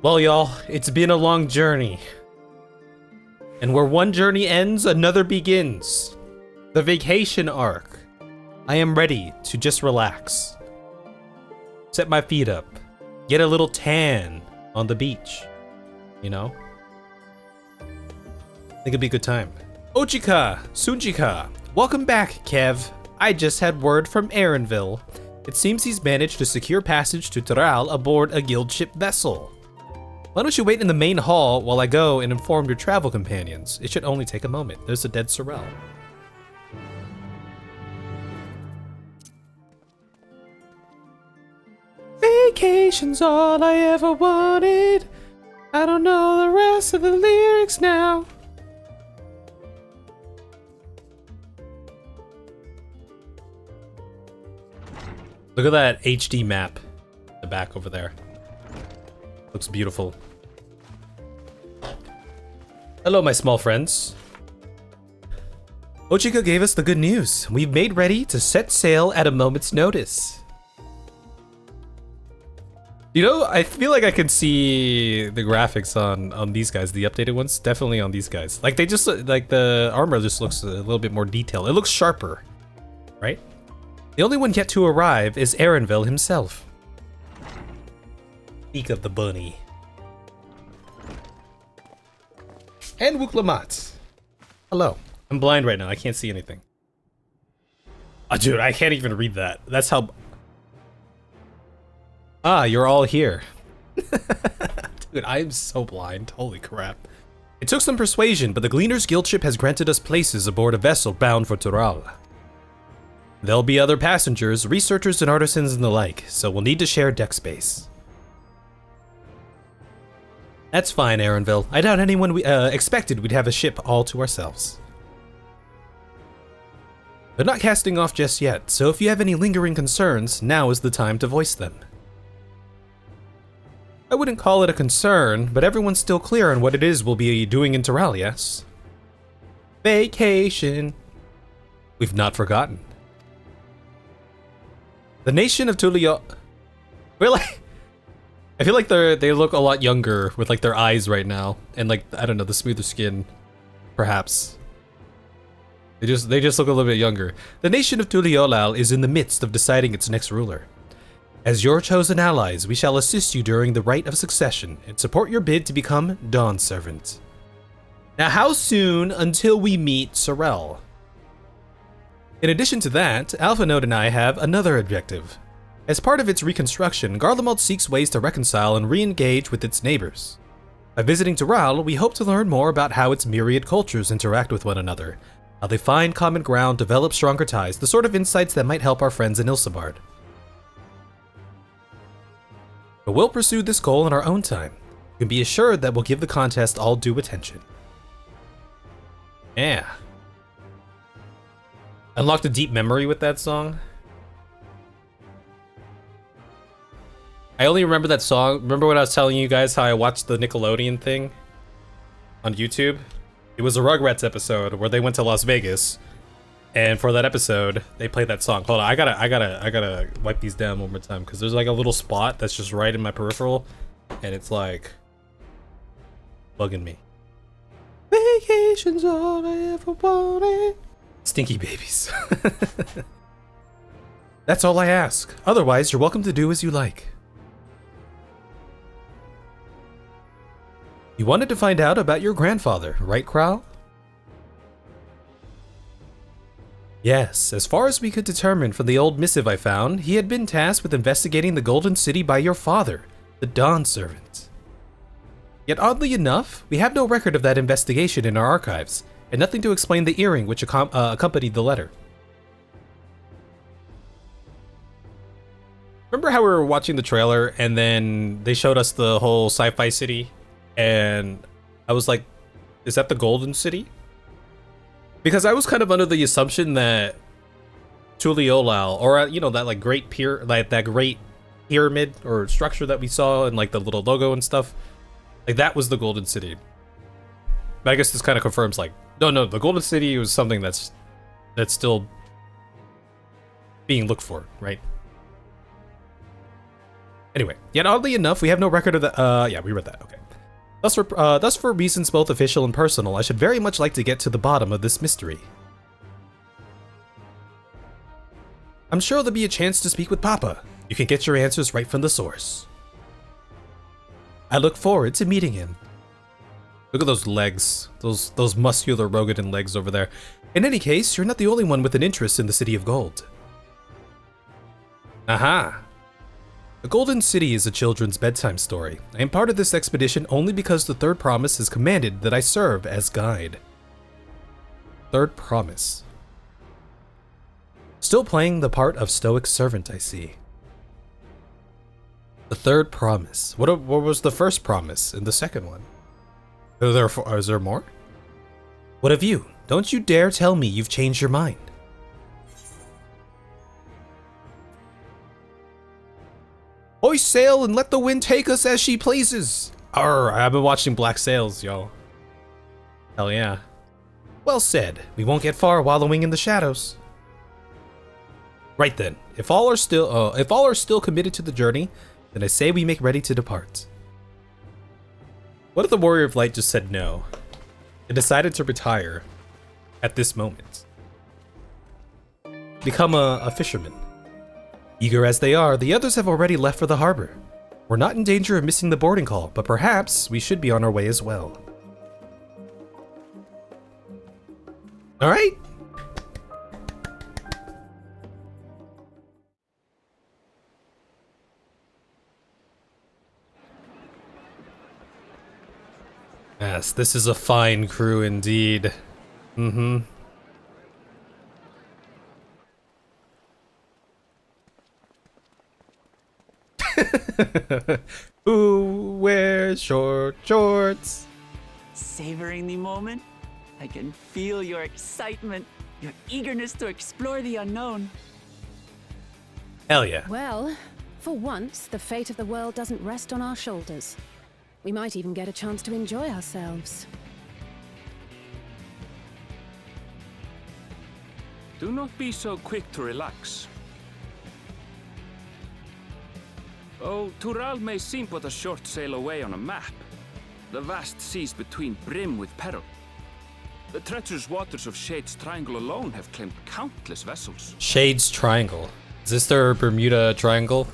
Well, y'all, it's been a long journey. And where one journey ends, another begins. The vacation arc. I am ready to just relax. Set my feet up. Get a little tan on the beach. You know? I think it'd be a good time. Ochika, Sunjika, welcome back, Kev. I just had word from Aaronville. It seems he's managed to secure passage to Toral aboard a guild ship vessel. Why don't you wait in the main hall while I go and inform your travel companions? It should only take a moment. There's a dead Sorrel. Vacation's all I ever wanted. I don't know the rest of the lyrics now. Look at that HD map. The back over there. Looks beautiful. Hello, my small friends. Ochika gave us the good news. We've made ready to set sail at a moment's notice. You know, I feel like I can see the graphics on these guys, the updated ones, definitely on these guys. Like they just, like the armor just looks a little bit more detailed. It looks sharper, right? The only one yet to arrive is Aaronville himself. Speak of the bunny. And Wuklamat. Hello. I'm blind right now. I can't see anything. Oh, dude, I can't even read that. That's how... Ah, you're all here. Dude, I am so blind. Holy crap. It took some persuasion, but the Gleaner's Guild ship has granted us places aboard a vessel bound for Toral. There'll be other passengers, researchers and artisans and the like, so we'll need to share deck space. That's fine, Aaronville. I doubt anyone expected we'd have a ship all to ourselves. They're not casting off just yet, so if you have any lingering concerns, now is the time to voice them. I wouldn't call it a concern, but everyone's still clear on what it is we'll be doing in Toral, yes? Vacation. We've not forgotten. The nation of Tulio... Really? I feel like they look a lot younger with like their eyes right now, and like I don't know, the smoother skin, perhaps. They just look a little bit younger. The nation of Tuliolal is in the midst of deciding its next ruler. As your chosen allies, we shall assist you during the rite of succession and support your bid to become Dawn Servant. Now, how soon until we meet Sorrel? In addition to that, Alpha Node and I have another objective. As part of its reconstruction, Garlemald seeks ways to reconcile and re-engage with its neighbors. By visiting Toral, we hope to learn more about how its myriad cultures interact with one another, how they find common ground, develop stronger ties, the sort of insights that might help our friends in Ilsabard. But we'll pursue this goal in our own time. You can be assured that we'll give the contest all due attention. Yeah. Unlocked a deep memory with that song. I only remember that song. Remember when I was telling you guys how I watched the Nickelodeon thing on YouTube? It was a Rugrats episode where they went to Las Vegas, and for that episode, they played that song. Hold on, I gotta wipe these down one more time because there's like a little spot that's just right in my peripheral, and it's like bugging me. Vacation's all I ever wanted. Stinky babies. That's all I ask. Otherwise, you're welcome to do as you like. You wanted to find out about your grandfather, right, Kral? Yes, as far as we could determine from the old missive I found, he had been tasked with investigating the Golden City by your father, the Dawn Servant. Yet oddly enough, we have no record of that investigation in our archives, and nothing to explain the earring which accompanied the letter. Remember how we were watching the trailer and then they showed us the whole sci-fi city? And I was like, is that the Golden City? Because I was kind of under the assumption that Tuliolal, or you know, that like great pier, like that great pyramid or structure that we saw and like the little logo and stuff, like that was the Golden City. But I guess this kind of confirms like, no, the Golden City was something that's still being looked for, right? Anyway, yet oddly enough, we have no record of the. Yeah, we read that. Okay. Thus for reasons both official and personal, I should very much like to get to the bottom of this mystery. I'm sure there'll be a chance to speak with Papa. You can get your answers right from the source. I look forward to meeting him. Look at those legs. Those muscular Rogadin legs over there. In any case, you're not the only one with an interest in the City of Gold. Aha! The Golden City is a children's bedtime story. I am part of this expedition only because the Third Promise has commanded that I serve as guide. Third Promise. Still playing the part of stoic servant, I see. The Third Promise. What was the first promise and the second one? Is there more? What of you? Don't you dare tell me you've changed your mind. Hoist sail and let the wind take us as she pleases. Arr, I've been watching Black Sails, y'all. Hell yeah. Well said. We won't get far wallowing in the shadows. Right then. If all are still committed to the journey, then I say we make ready to depart. What if the Warrior of Light just said no and decided to retire at this moment? Become a fisherman. Eager as they are, the others have already left for the harbor. We're not in danger of missing the boarding call, but perhaps we should be on our way as well. All right. Yes, this is a fine crew indeed. Mm-hmm. Who wears short shorts? Savoring the moment? I can feel your excitement, your eagerness to explore the unknown. Hell yeah. Well, for once, the fate of the world doesn't rest on our shoulders. We might even get a chance to enjoy ourselves. Do not be so quick to relax. Oh, Tural may seem but a short sail away on a map. The vast seas between brim with peril. The treacherous waters of Shade's Triangle alone have claimed countless vessels. Shade's Triangle. Is this their Bermuda Triangle?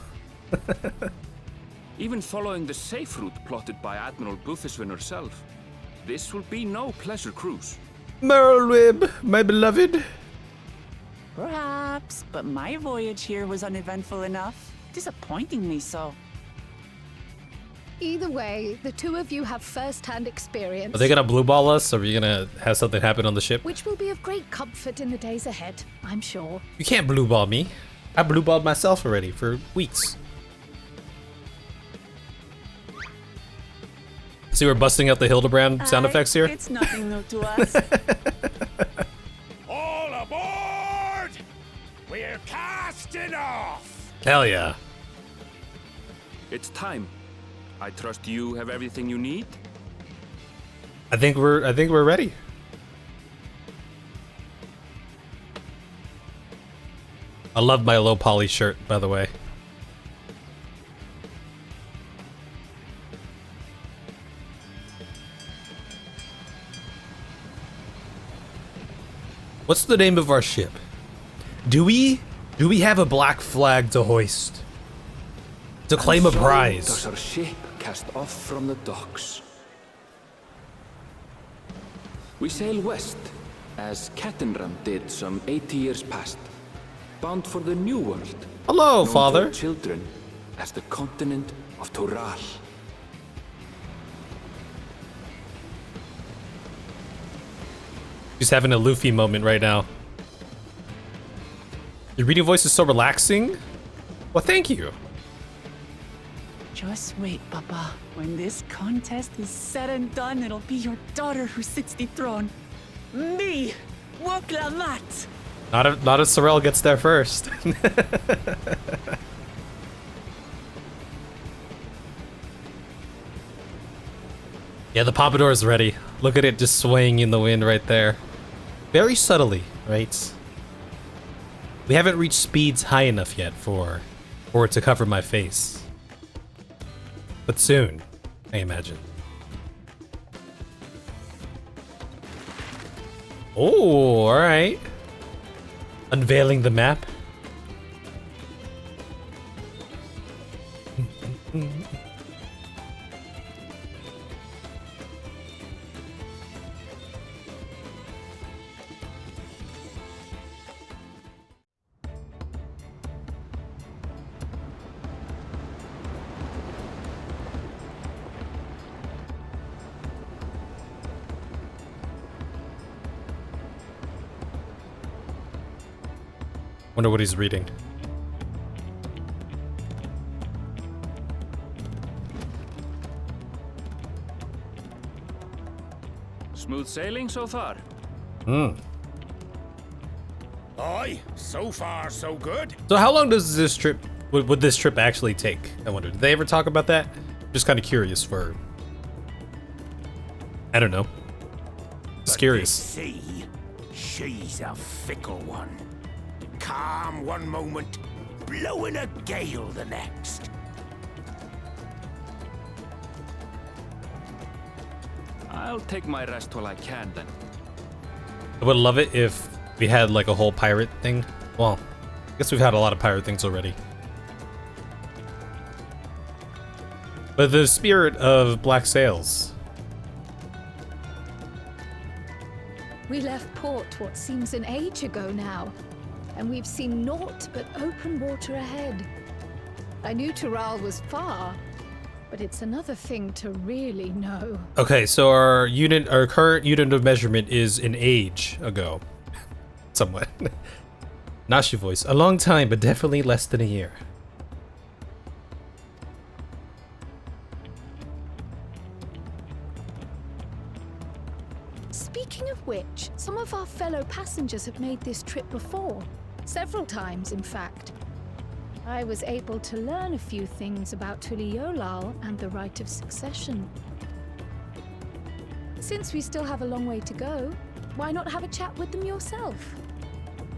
Even following the safe route plotted by Admiral Bootheswin herself, this will be no pleasure cruise. Merlwib, my beloved. Perhaps, but my voyage here was uneventful enough. Disappointingly so. Either way, the two of you have first-hand experience. Are they gonna blue ball us, or are we gonna have something happen on the ship? Which will be of great comfort in the days ahead, I'm sure. You can't blue ball me. I blue balled myself already for weeks. See, we're busting out the Hildebrand sound effects here. It's nothing new to us. All aboard! We're casting off! Hell yeah. It's time. I trust you have everything you need. I think we're ready. I love my low poly shirt, by the way. What's the name of our ship? Do we have a black flag to hoist? To claim a prize? Does our ship cast off from the docks. We sail west, as Kettenram did some 80 years past, bound for the New World. Hello, known father. to our children as the continent of Toral. He's having a Luffy moment right now. Your reading voice is so relaxing. Well, thank you. Just wait, Papa. When this contest is said and done, it'll be your daughter who sits the throne. Me, Woklamat. Not if Sorel gets there first. Yeah, the Pompadour is ready. Look at it just swaying in the wind right there. Very subtly, right? We haven't reached speeds high enough yet for it to cover my face. but soon, I imagine. Oh, all right. Unveiling the map. Wonder what he's reading. Smooth sailing so far? Aye, so far so good. So how long does this trip, would this trip actually take? I wonder, did they ever talk about that? Just kind of curious for, I don't know. Just curious. See, she's a fickle one. Calm one moment, blowing a gale the next. I'll take my rest while I can then. I would love it if we had like a whole pirate thing. Well, I guess we've had a lot of pirate things already. But the spirit of black sails. We left port what seems an age ago now, and we've seen naught but open water ahead. I knew Tural was far, but it's another thing to really know. Okay, so our current unit of measurement is an age ago. Somewhat. Nashi voice. A long time, but definitely less than a year. Speaking of which, some of our fellow passengers have made this trip before. Several times, in fact. I was able to learn a few things about Tuliolal and the right of succession. Since we still have a long way to go, why not have a chat with them yourself?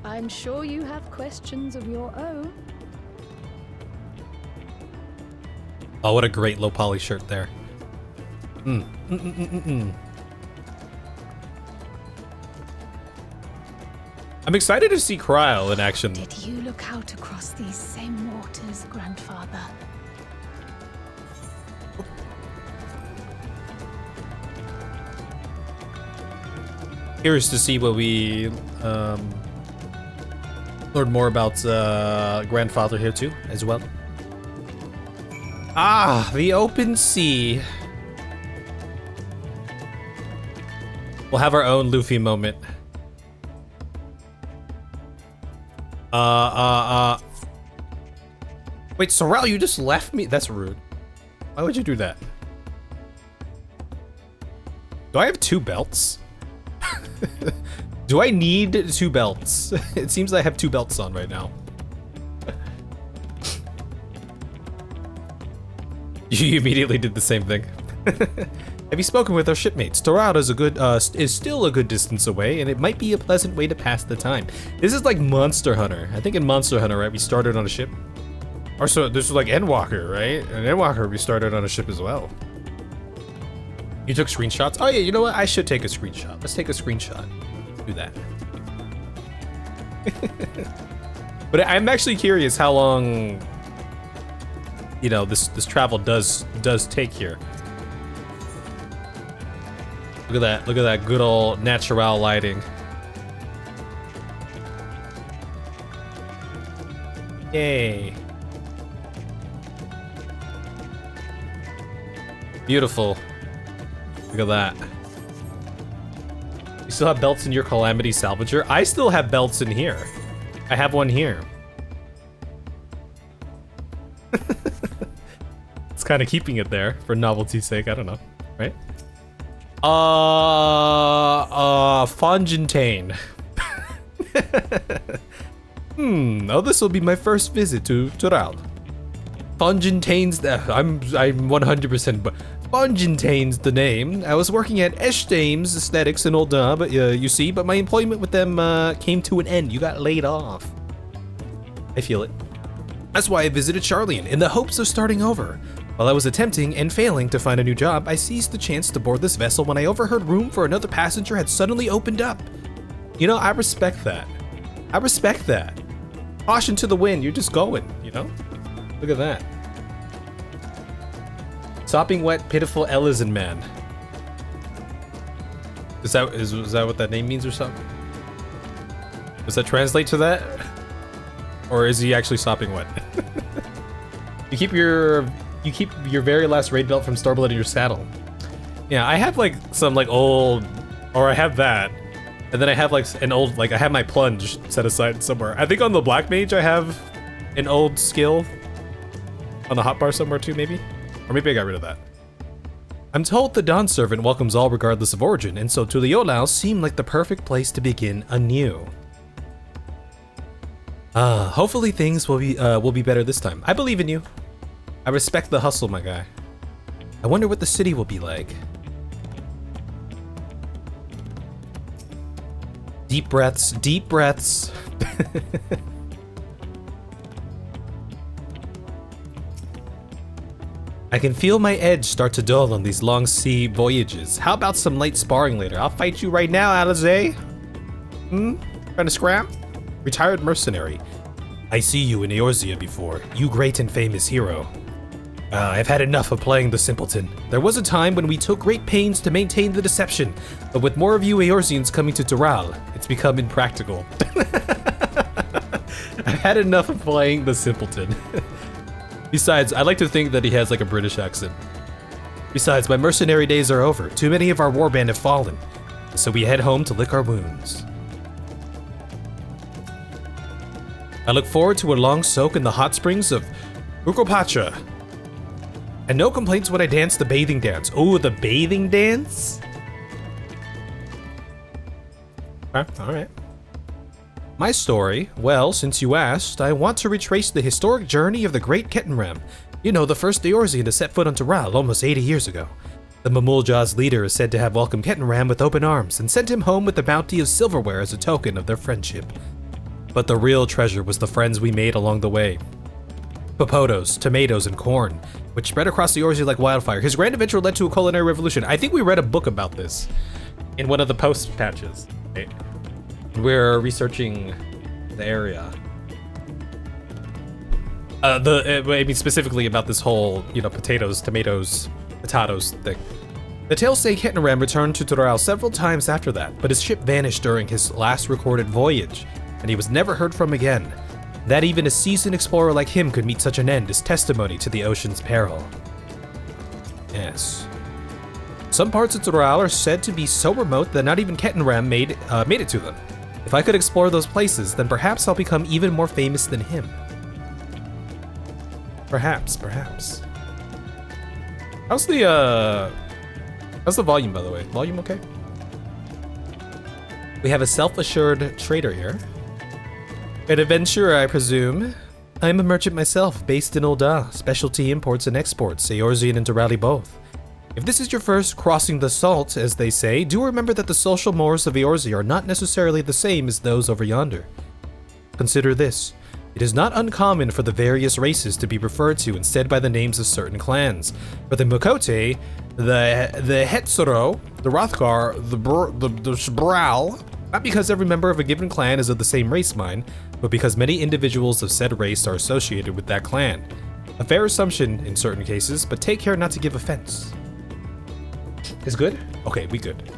I'm sure you have questions of your own. Oh, what a great low poly shirt there. I'm excited to see Cryle in action. Did you look out across these same waters, Grandfather? Curious to see what we learn more about Grandfather here too, as well. Ah, the open sea. We'll have our own Luffy moment. Wait, Sorrel, you just left me? That's rude. Why would you do that? Do I have 2 belts? Do I need 2 belts? It seems I have 2 belts on right now. You immediately did the same thing. Have you spoken with our shipmates? Torado is still a good distance away, and it might be a pleasant way to pass the time. This is like Monster Hunter. I think in Monster Hunter, right, we started on a ship. Or so this was like Endwalker, right? In Endwalker, we started on a ship as well. You took screenshots? Oh yeah, you know what? I should take a screenshot. Let's take a screenshot. Do that. But I'm actually curious how long, you know, this travel does take here. Look at that good old natural lighting. Yay. Beautiful. Look at that. You still have belts in your Calamity Salvager? I still have belts in here. I have one here. It's kind of keeping it there for novelty's sake. I don't know, right? Fontaine. Oh, this will be my first visit to Tural. Fontaine's I'm 100%, but Fontaine's the name. I was working at Eshtame's Aesthetics in Oldham, but you see, but my employment with them came to an end. You got laid off. I feel it. That's why I visited Charlian in the hopes of starting over. While I was attempting and failing to find a new job, I seized the chance to board this vessel when I overheard room for another passenger had suddenly opened up. You know, I respect that. I respect that. Caution to the wind, you're just going, you know? Look at that. Sopping wet, pitiful Ellison man. Is that what that name means or something? Does that translate to that? Or is he actually sopping wet? You keep your very last raid belt from Starblood in your saddle. Yeah, I have like some like old, or I have that, and then I have like an old, like I have my plunge set aside somewhere. I think on the Black Mage I have an old skill on the hotbar somewhere too, maybe, or maybe I got rid of that. I'm told the Dawn Servant welcomes all regardless of origin, and so Tuliolao seemed like the perfect place to begin anew. Hopefully things will be better this time. I believe in you. I respect the hustle, my guy. I wonder what the city will be like. Deep breaths, deep breaths. I can feel my edge start to dull on these long sea voyages. How about some light sparring later? I'll fight you right now, Alizé. Trying to scrap? Retired mercenary. I see you in Eorzea before. You great and famous hero. I've had enough of playing the simpleton. There was a time when we took great pains to maintain the deception, but with more of you Eorzeans coming to Doral, it's become impractical. I've had enough of playing the simpleton. Besides, I like to think that he has like a British accent. Besides, my mercenary days are over. Too many of our warband have fallen, so we head home to lick our wounds. I look forward to a long soak in the hot springs of Ukopacha. And no complaints when I dance the bathing dance. Oh, the bathing dance? Alright. My story, well, since you asked, I want to retrace the historic journey of the great Kettenram. You know, the first Eorzean to set foot on Doral almost 80 years ago. The Mamuljah's leader is said to have welcomed Kettenram with open arms and sent him home with the bounty of silverware as a token of their friendship. But the real treasure was the friends we made along the way. Popotos, tomatoes, and corn, which spread across the Eorzea like wildfire. His grand adventure led to a culinary revolution. I think we read a book about this in one of the post patches. Right? We're researching the area. I mean specifically about this whole, you know, potatoes, tomatoes, potatoes thing. The tales say Kettenram returned to Doral several times after that, but his ship vanished during his last recorded voyage, and he was never heard from again. That even a seasoned explorer like him could meet such an end is testimony to the ocean's peril. Yes. Some parts of Doral are said to be so remote that not even Kettenram made it to them. If I could explore those places, then perhaps I'll become even more famous than him. Perhaps. How's the volume, by the way? Volume okay? We have a self-assured trader here. An adventurer, I presume. I'm a merchant myself, based in Ul'dah. Specialty imports and exports, Eorzean and Dorali both. If this is your first crossing the salt, as they say, do remember that the social mores of Eorzea are not necessarily the same as those over yonder. Consider this. It is not uncommon for the various races to be referred to instead by the names of certain clans. For the Mukote, the Hetzoro, the Rothgar, the Shbral, not because every member of a given clan is of the same race mind, but because many individuals of said race are associated with that clan. A fair assumption in certain cases, but take care not to give offense. Is good? Okay, we good.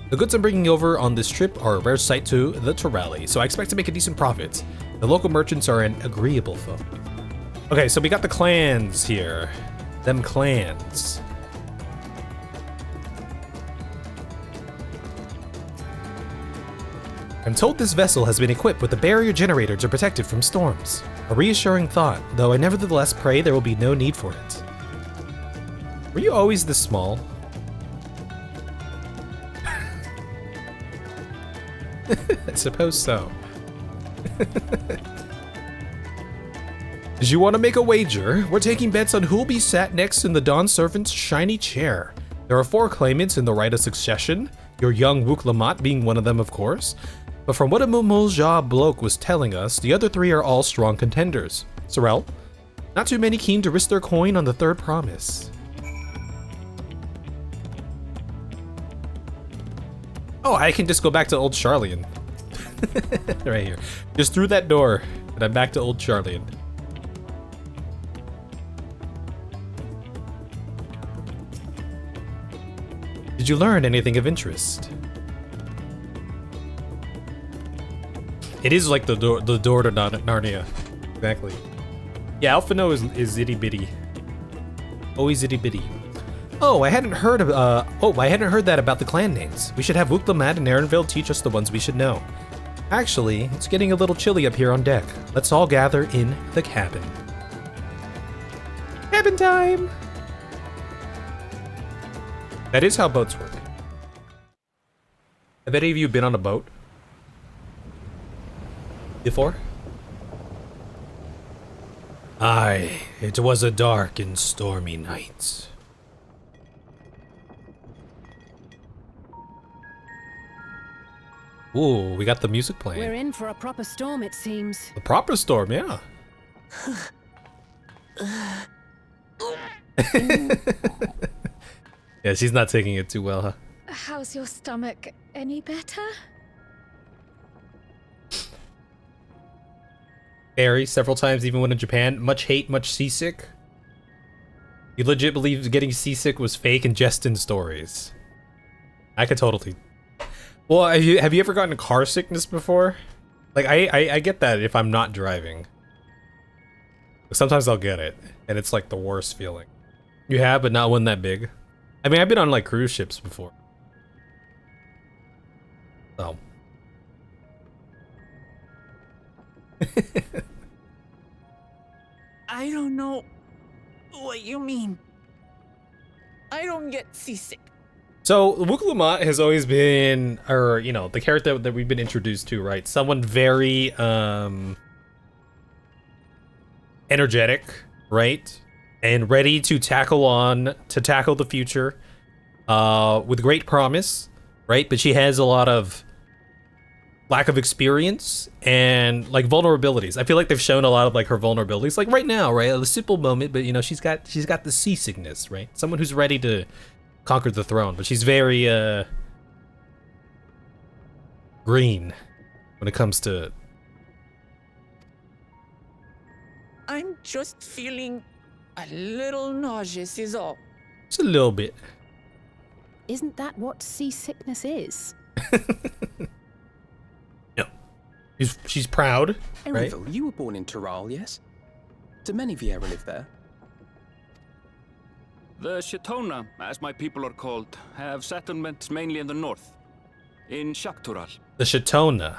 The goods I'm bringing over on this trip are a rare sight to the Torali, so I expect to make a decent profit. The local merchants are an agreeable folk. Okay, so we got the clans here. Them clans. I'm told this vessel has been equipped with a barrier generator to protect it from storms. A reassuring thought, though I nevertheless pray there will be no need for it. Were you always this small? I suppose so. Did you want to make a wager? We're taking bets on who'll be sat next in the Dawn Servant's shiny chair. There are 4 claimants in the right of succession, your young Wook Lamont being one of them, of course. But from what a Mamuljah bloke was telling us, the other 3 are all strong contenders. Sorrel, Not too many keen to risk their coin on the third promise. Oh, I can just go back to Old Charlian. Right here. Just through that door, and I'm back to Old Charlian. Did you learn anything of interest? It is like the door to Narnia. Exactly. Yeah, Alphino is itty bitty. Always itty bitty. Oh, I hadn't heard that about the clan names. We should have Wuklamad and Erenville teach us the ones we should know. Actually, it's getting a little chilly up here on deck. Let's all gather in the cabin. Cabin time! That is how boats work. Have any of you been on a boat before? Aye, it was a dark and stormy night. Ooh, we got the music playing. We're in for a proper storm, it seems. A proper storm, yeah. Yeah, she's not taking it too well, huh? How's your stomach? Any better? Airy, several times even when in Japan. Much hate, much seasick. You legit believe getting seasick was fake and just in stories. I could totally... Well, have you ever gotten car sickness before? Like, I get that if I'm not driving. Sometimes I'll get it, and it's like the worst feeling. You have, but not one that big. I mean, I've been on like cruise ships before. So. I don't know what you mean. I don't get seasick. So, Wuklamad has always been, or, you know, the character that we've been introduced to, right? Someone very, energetic, right? And ready to tackle the future, with great promise, right? But she has a lot of lack of experience and, like, vulnerabilities. I feel like they've shown a lot of, like, her vulnerabilities, like right now, right? A simple moment, but, you know, she's got the seasickness, right? Someone who's ready to conquer the throne, but she's very green when it comes to... I'm just feeling a little nauseous is all. Just a little bit. Isn't that what seasickness is? No. She's proud, right? Erenville, you were born in Tural, yes? Do many Viera live there? The Shetona, as my people are called, have settlements mainly in the north, in Shaktural. The Shetona.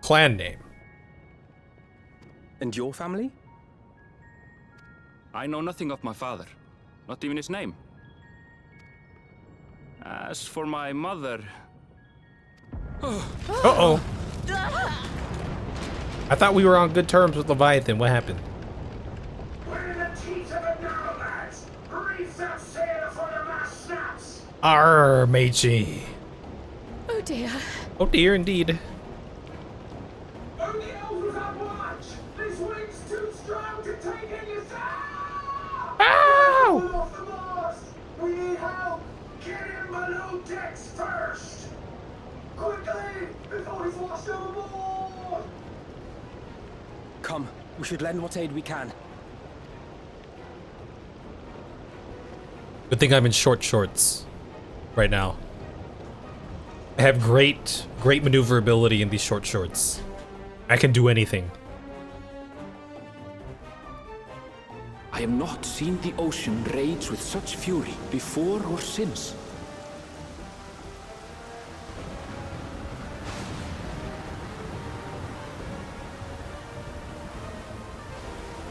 Clan name. And your family? I know nothing of my father, not even his name. As for my mother... Uh-oh. I thought we were on good terms with Leviathan. What happened? Arr, matey. Oh dear. Oh dear, indeed. Only elders have watch! This wind's too strong to take any sound! Ow! Pull off the mast! We need help! Get in below decks first! Quickly! Before he's washed overboard! Come, we should lend what aid we can. Good thing I'm in short shorts right now. I have great maneuverability in these short shorts. I can do anything. I have not seen the ocean rage with such fury before or since.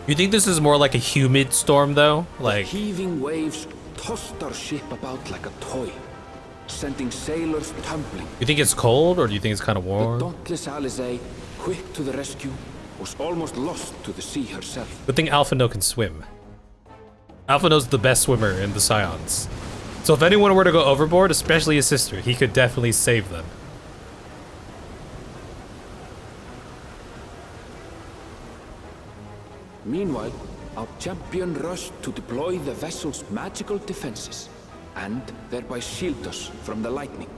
You think this is more like a humid storm though? Like, Heaving waves tossed our ship about like a toy, sending sailors tumbling. you think it's cold or do you think it's kind of The warm? dauntless Alizé, quick to the rescue, was almost lost to the sea herself. Good thing Alphino can swim. Alphino's the best swimmer in the Scions. So if anyone were to go overboard, especially his sister, he could definitely save them. Meanwhile, our champion rushed to deploy the vessel's magical defenses, and thereby shield us from the lightning.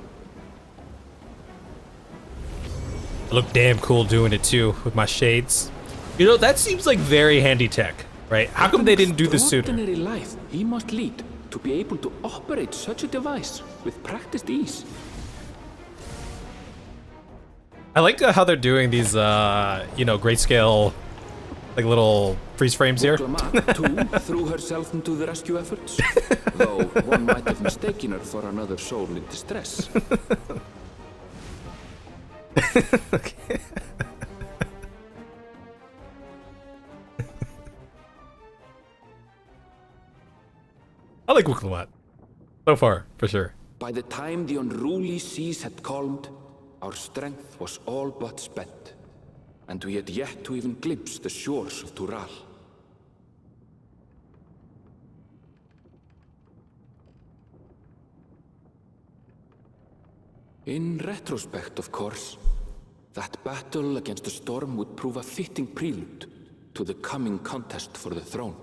I look damn cool doing it too, with my shades. You know, that seems like very handy tech, right? How come they didn't do this sooner? Extraordinary life he must lead to be able to operate such a device with practiced ease. I like how they're doing these, you know, grayscale, like little freeze frames here. Woklama, too, threw herself into the rescue efforts, though one might have mistaken her for another soul in distress. Okay. I like Woklama. So far, for sure. By the time the unruly seas had calmed, our strength was all but spent, and we had yet to even glimpse the shores of Tural. In retrospect, of course, that battle against the storm would prove a fitting prelude to the coming contest for the throne.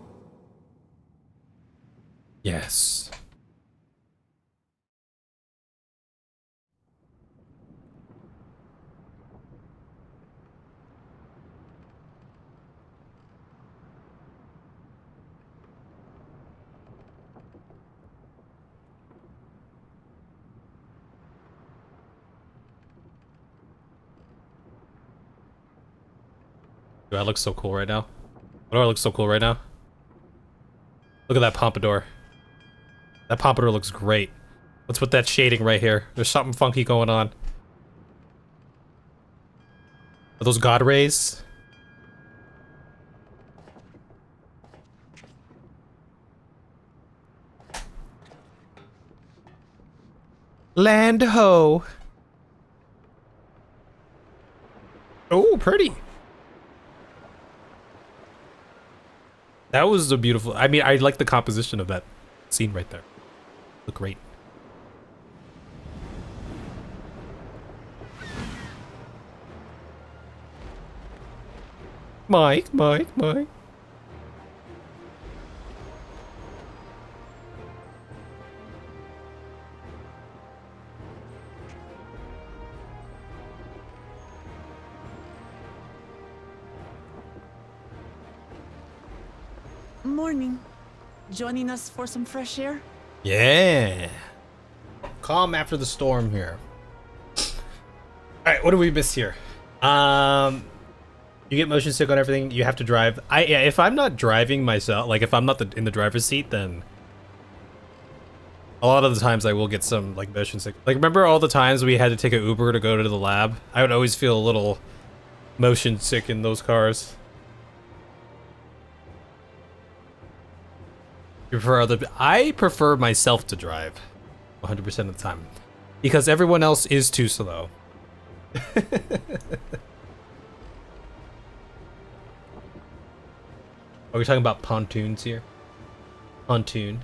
Yes. Do I look so cool right now? Why do I look so cool right now? Look at that pompadour. That pompadour looks great. What's with that shading right here? There's something funky going on. Are those god rays? Land ho. Oh, pretty. That was a beautiful. I mean, I like the composition of that scene right there. Look great. Mike. Morning. Joining us for some fresh air? Yeah. Calm after the storm here. Alright, what do we miss here? You get motion sick on everything, you have to drive. Yeah, if I'm not driving myself, like if I'm not in the driver's seat, then a lot of the times I will get some like motion sick. Like remember all the times we had to take an Uber to go to the lab? I would always feel a little motion sick in those cars. I prefer myself to drive 100% of the time because everyone else is too slow. Are we talking about pontoons here? Pontoon.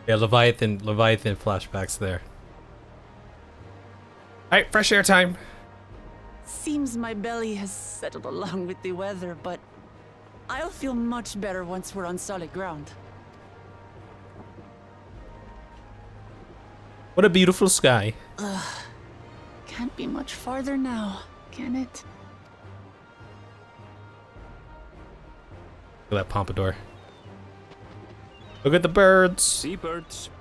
Yeah, Leviathan flashbacks there. Alright, fresh air time. Seems my belly has settled along with the weather, but I'll feel much better once we're on solid ground. What a beautiful sky. Can't be much farther now, can it? Look at that pompadour. Look at the birds. Seabirds.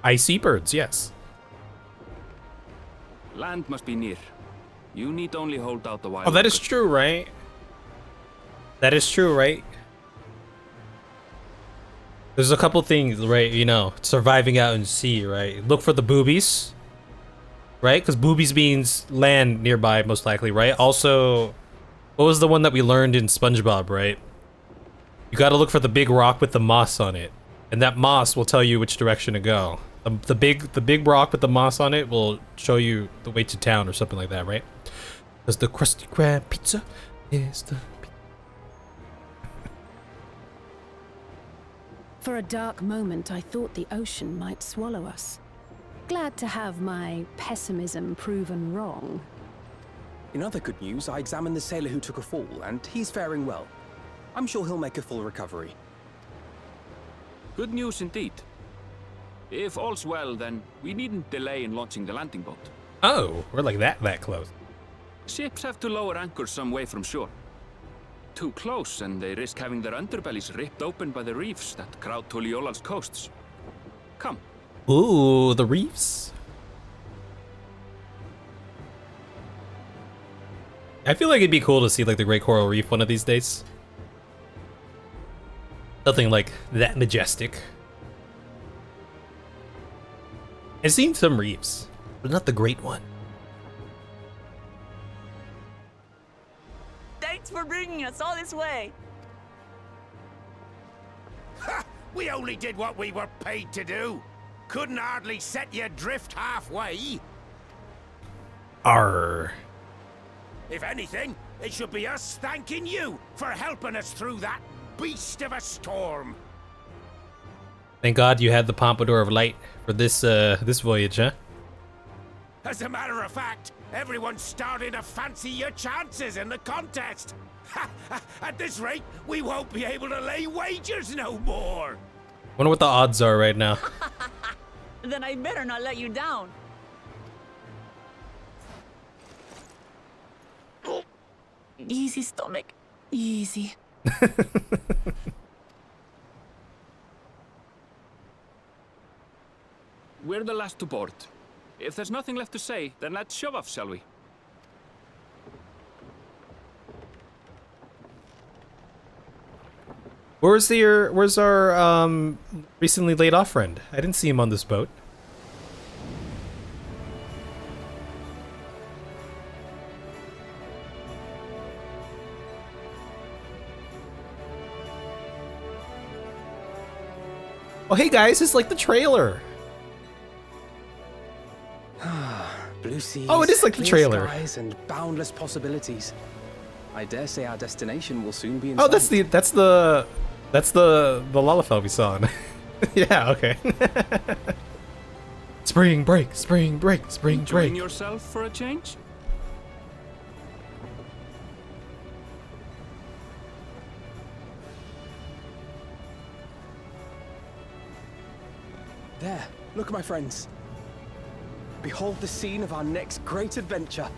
I see birds, yes. Land must be near. You need only hold out a while. Oh, that is longer. true, right? That is true, right? There's a couple things, right? You know, surviving out in sea, right? Look for the boobies, right? Because boobies means land nearby, most likely, right? Also, what was the one that we learned in SpongeBob, right? You got to look for the big rock with the moss on it, and that moss will tell you which direction to go. The big rock with the moss on it will show you the way to town or something like that, right? Because the Krusty Krab pizza is the. For a dark moment, I thought the ocean might swallow us. Glad to have my pessimism proven wrong. In other good news, I examined the sailor who took a fall, and he's faring well. I'm sure he'll make a full recovery. Good news indeed. If all's well, then we needn't delay in launching the landing boat. Oh, we're like that close. Ships have to lower anchors some way from shore. Too close, and they risk having their underbellies ripped open by the reefs that crowd Tuliola's coasts. Come. Ooh, the reefs. I feel like it'd be cool to see like the Great Coral Reef one of these days. Something like that majestic. I've seen some reefs, but not the great one. Thanks for bringing us all this way. Ha! We only did what we were paid to do. Couldn't hardly set you adrift halfway. Arr. If anything, it should be us thanking you for helping us through that beast of a storm. Thank God you had the Pompadour of Light for this this voyage, huh? As a matter of fact, everyone's starting to fancy your chances in the contest. At this rate, we won't be able to lay wagers no more. Wonder what the odds are right now. Then I better not let you down. Easy, stomach. Easy. We're the last to board. If there's nothing left to say, then let's shove off, shall we? Where's our recently laid off friend? I didn't see him on this boat. Oh, hey guys, it's like the trailer. Blue seas, Oh, it is like the clear trailer. skies, and boundless possibilities. I dare say our destination will soon be in Oh, sight. that's the Lalafell we saw. Yeah, okay. Spring break, spring break, spring Enjoying break. yourself for a change? There, look at my friends. Behold the scene of our next great adventure.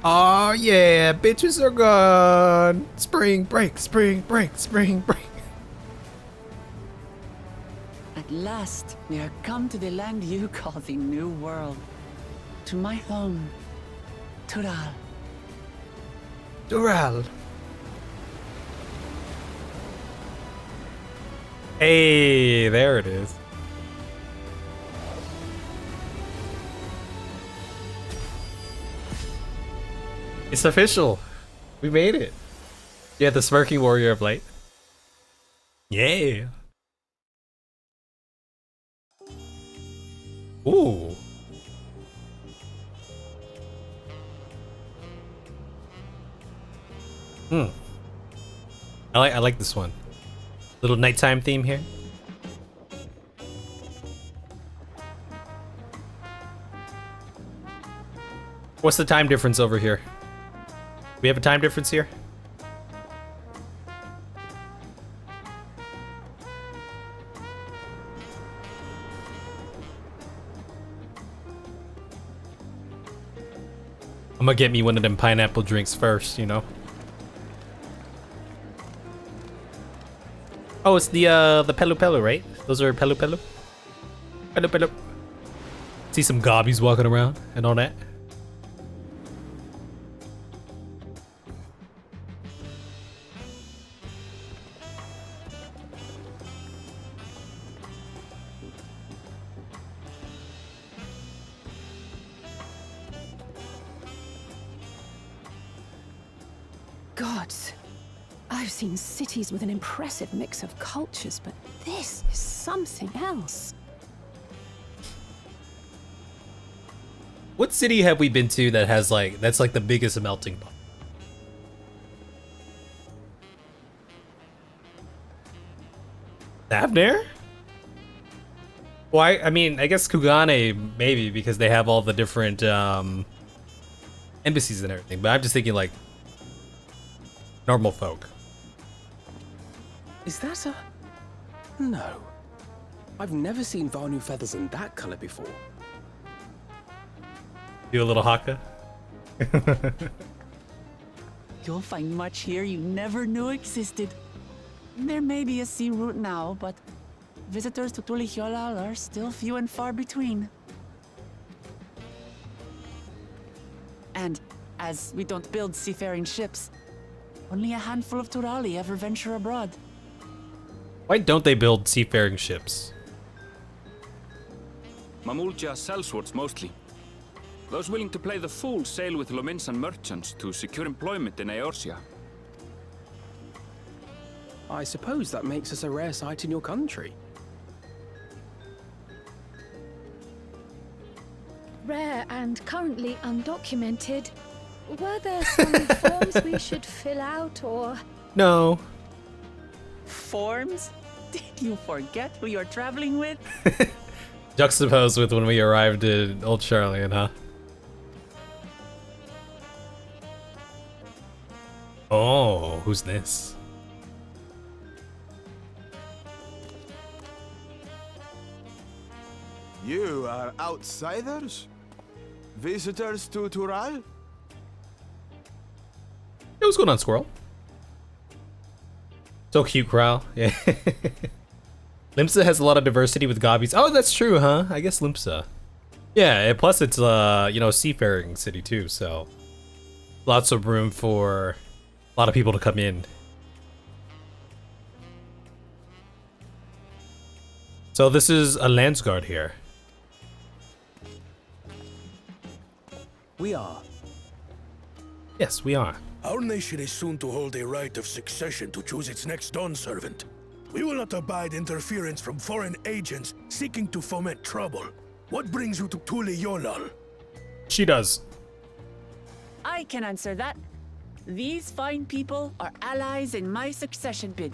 Oh yeah, bitches are gone. Spring break, spring break, spring break. At last, we are come to the land you call the New World. To my home, Tural. Dural. Hey, there it is. It's official. We made it. Yeah, the smirking warrior of light. Yeah. Ooh. I like this one. Little nighttime theme here. What's the time difference over here? We have a time difference here? I'm gonna get me one of them pineapple drinks first, you know? Oh, it's the Pelu Pelu, right? Those are Pelu Pelu? Pelu Pelu. See some gobbies walking around and all that. Gods, I've seen cities with an impressive mix of cultures, but this is something else. What city have we been to that has that's like the biggest melting pot? Avner? Why? I mean, I guess Kugane maybe because they have all the different embassies and everything, but I'm just thinking like normal folk. Is that a... No. I've never seen Vanu feathers in that color before. Do a little haka. You'll find much here you never knew existed. There may be a sea route now, but visitors to Tulihyolal are still few and far between. And as we don't build seafaring ships, only a handful of Turali ever venture abroad. Why don't they build seafaring ships? Mamulja sellswords mostly. Those willing to play the fool sail with Lominsan merchants to secure employment in Eorzea. I suppose that makes us a rare sight in your country. Rare and currently undocumented. Were there some forms we should fill out or... No. Forms? Did you forget who you're traveling with? Juxtaposed with when we arrived in Old Charlian, huh? Oh, who's this? You are outsiders? Visitors to Tural? Hey, what's going on, squirrel? So cute, Crow. Yeah. Limsa has a lot of diversity with gobbies. Oh, that's true, huh? I guess Limsa. Yeah, and plus it's you know, seafaring city too, so lots of room for a lot of people to come in. So this is a Landsguard here. We are. Yes, we are. Our nation is soon to hold a right of succession to choose its next dawn servant. We will not abide interference from foreign agents seeking to foment trouble. What brings you to Tulihyolal? She does. I can answer that. These fine people are allies in my succession bid.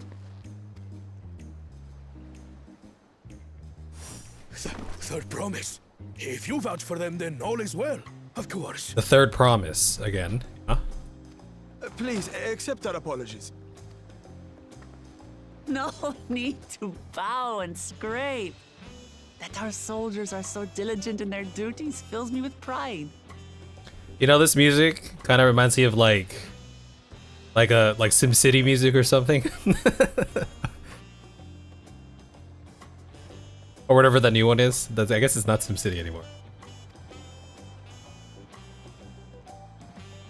Third promise. If you vouch for them, then all is well. Of course. The third promise again. Huh? Please, accept our apologies. No need to bow and scrape. That our soldiers are so diligent in their duties fills me with pride. You know, this music kind of reminds me of like SimCity music or something. Or whatever that new one is. I guess it's not SimCity anymore.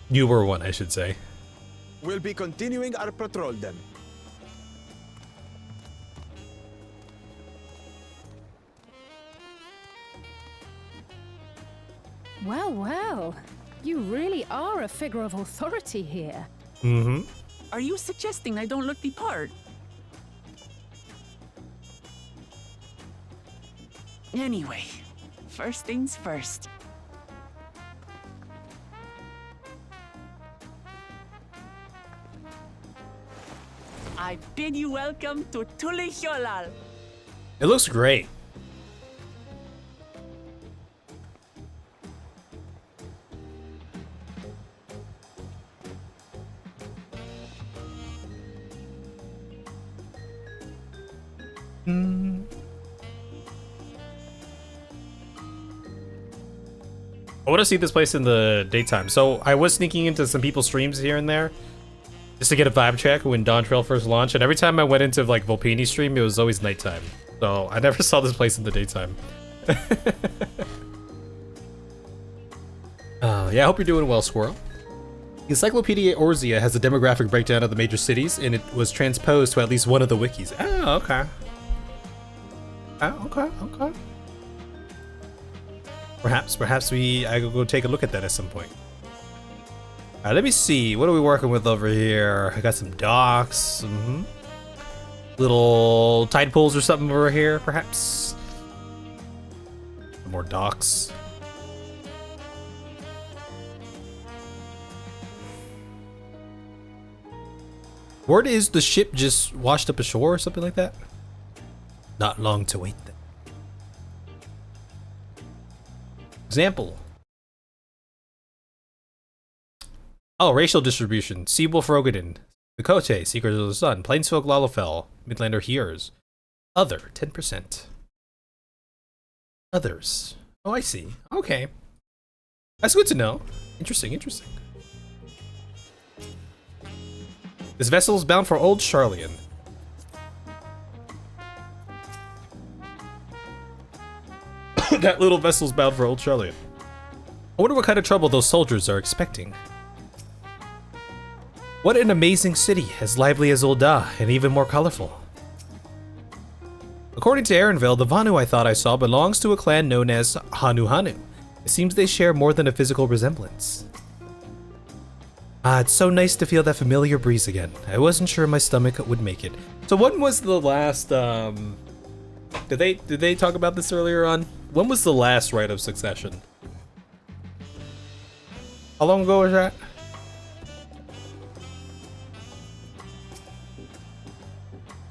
Newer one, I should say. We'll be continuing our patrol then. Well, well. You really are a figure of authority here. Mm-hmm. Are you suggesting I don't look the part? Anyway, first things first. I bid you welcome to Tulihyolal. It looks great. I want to see this place in the daytime. So I was sneaking into some people's streams here and there just to get a vibe check when Dawntrail first launched, and every time I went into like Volpini's stream, it was always nighttime. So I never saw this place in the daytime. Yeah, I hope you're doing well, Squirrel. Encyclopedia Eorzea has a demographic breakdown of the major cities, and it was transposed to at least one of the wikis. Oh, okay. Oh, okay, okay. Perhaps I could go take a look at that at some point. Alright, let me see. What are we working with over here? I got some docks. Little tide pools or something over here, perhaps. Some more docks. Word is the ship just washed up ashore or something like that? Not long to wait then. Example. Oh, racial distribution. Seawolf Rogadin. Mikote, Seekers of the Sun. Plainsfolk Lalafell. Midlander Hears. Other, 10%. Others. Oh, I see. Okay. That's good to know. Interesting, interesting. This vessel is bound for Old Charlian. That little vessel's bound for Old Charlian. I wonder what kind of trouble those soldiers are expecting. What an amazing city, as lively as Ul'dah, and even more colorful. According to Erenville, the Vanu I thought I saw belongs to a clan known as Hanu Hanu. It seems they share more than a physical resemblance. Ah, it's so nice to feel that familiar breeze again. I wasn't sure my stomach would make it. So when was the last, did they talk about this earlier on? When was the last rite of succession? How long ago was that?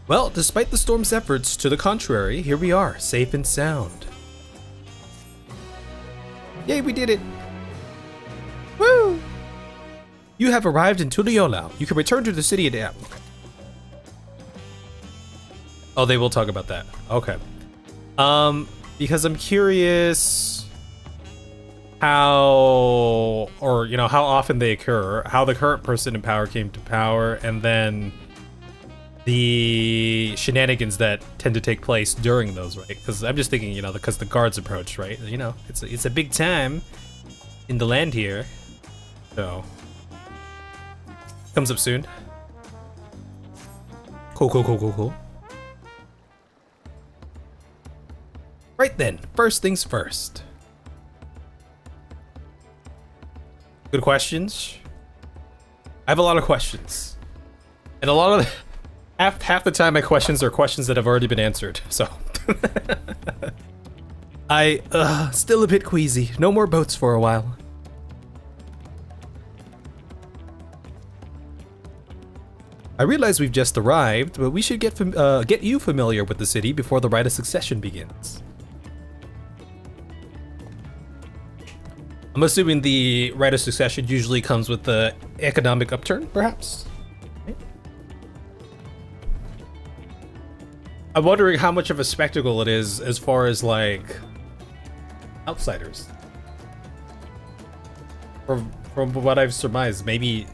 Well, despite the storm's efforts to the contrary, here we are, safe and sound. Yay, we did it! Woo! You have arrived in Tuliyollal. You can return to the city at okay. Oh, they will talk about that. Okay. Because I'm curious how, or you know, how often they occur, how the current person in power came to power, and then the shenanigans that tend to take place during those, right? Because I'm just thinking, you know, because the guards approach, right? You know, it's a big time in the land here, so comes up soon. Cool. Right then, first things first. Good questions. I have a lot of questions, and a lot of half the time my questions are questions that have already been answered. So I still a bit queasy. No more boats for a while. I realize we've just arrived, but we should get you familiar with the city before the rite of succession begins. I'm assuming the rite of succession usually comes with the economic upturn, perhaps? I'm wondering how much of a spectacle it is as far as, like, outsiders. From what I've surmised, maybe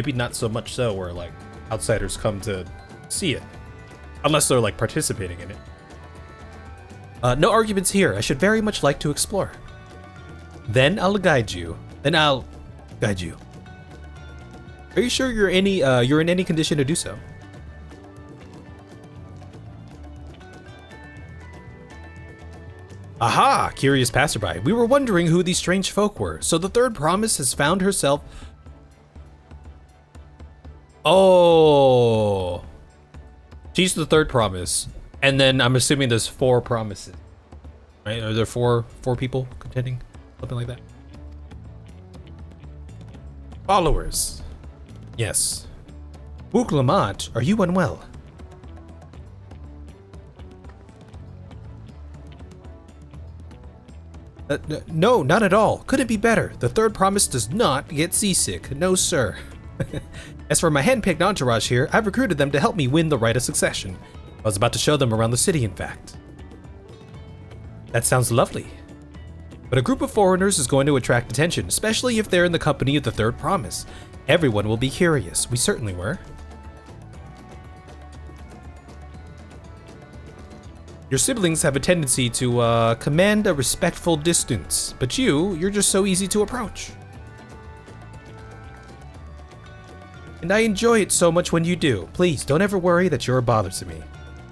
not so much so where, like, outsiders come to see it. Unless they're, like, participating in it. No arguments here. I should very much like to explore. Then I'll guide you. Are you sure you're in any condition to do so? Aha! Curious passerby. We were wondering who these strange folk were, so the third promise has found herself... Oh! She's the third promise. And then I'm assuming there's 4 promises. Right? Are there four people contending? Something like that. Followers. Yes. Wook Lamont, are you unwell? No, not at all. Couldn't be better. The third promise does not get seasick. No, sir. As for my hand-picked entourage here, I've recruited them to help me win the rite of succession. I was about to show them around the city, in fact. That sounds lovely. But a group of foreigners is going to attract attention, especially if they're in the company of the third promise. Everyone will be curious. We certainly were. Your siblings have a tendency to command a respectful distance, but you're just so easy to approach. And I enjoy it so much when you do. Please, don't ever worry that you're a bother to me.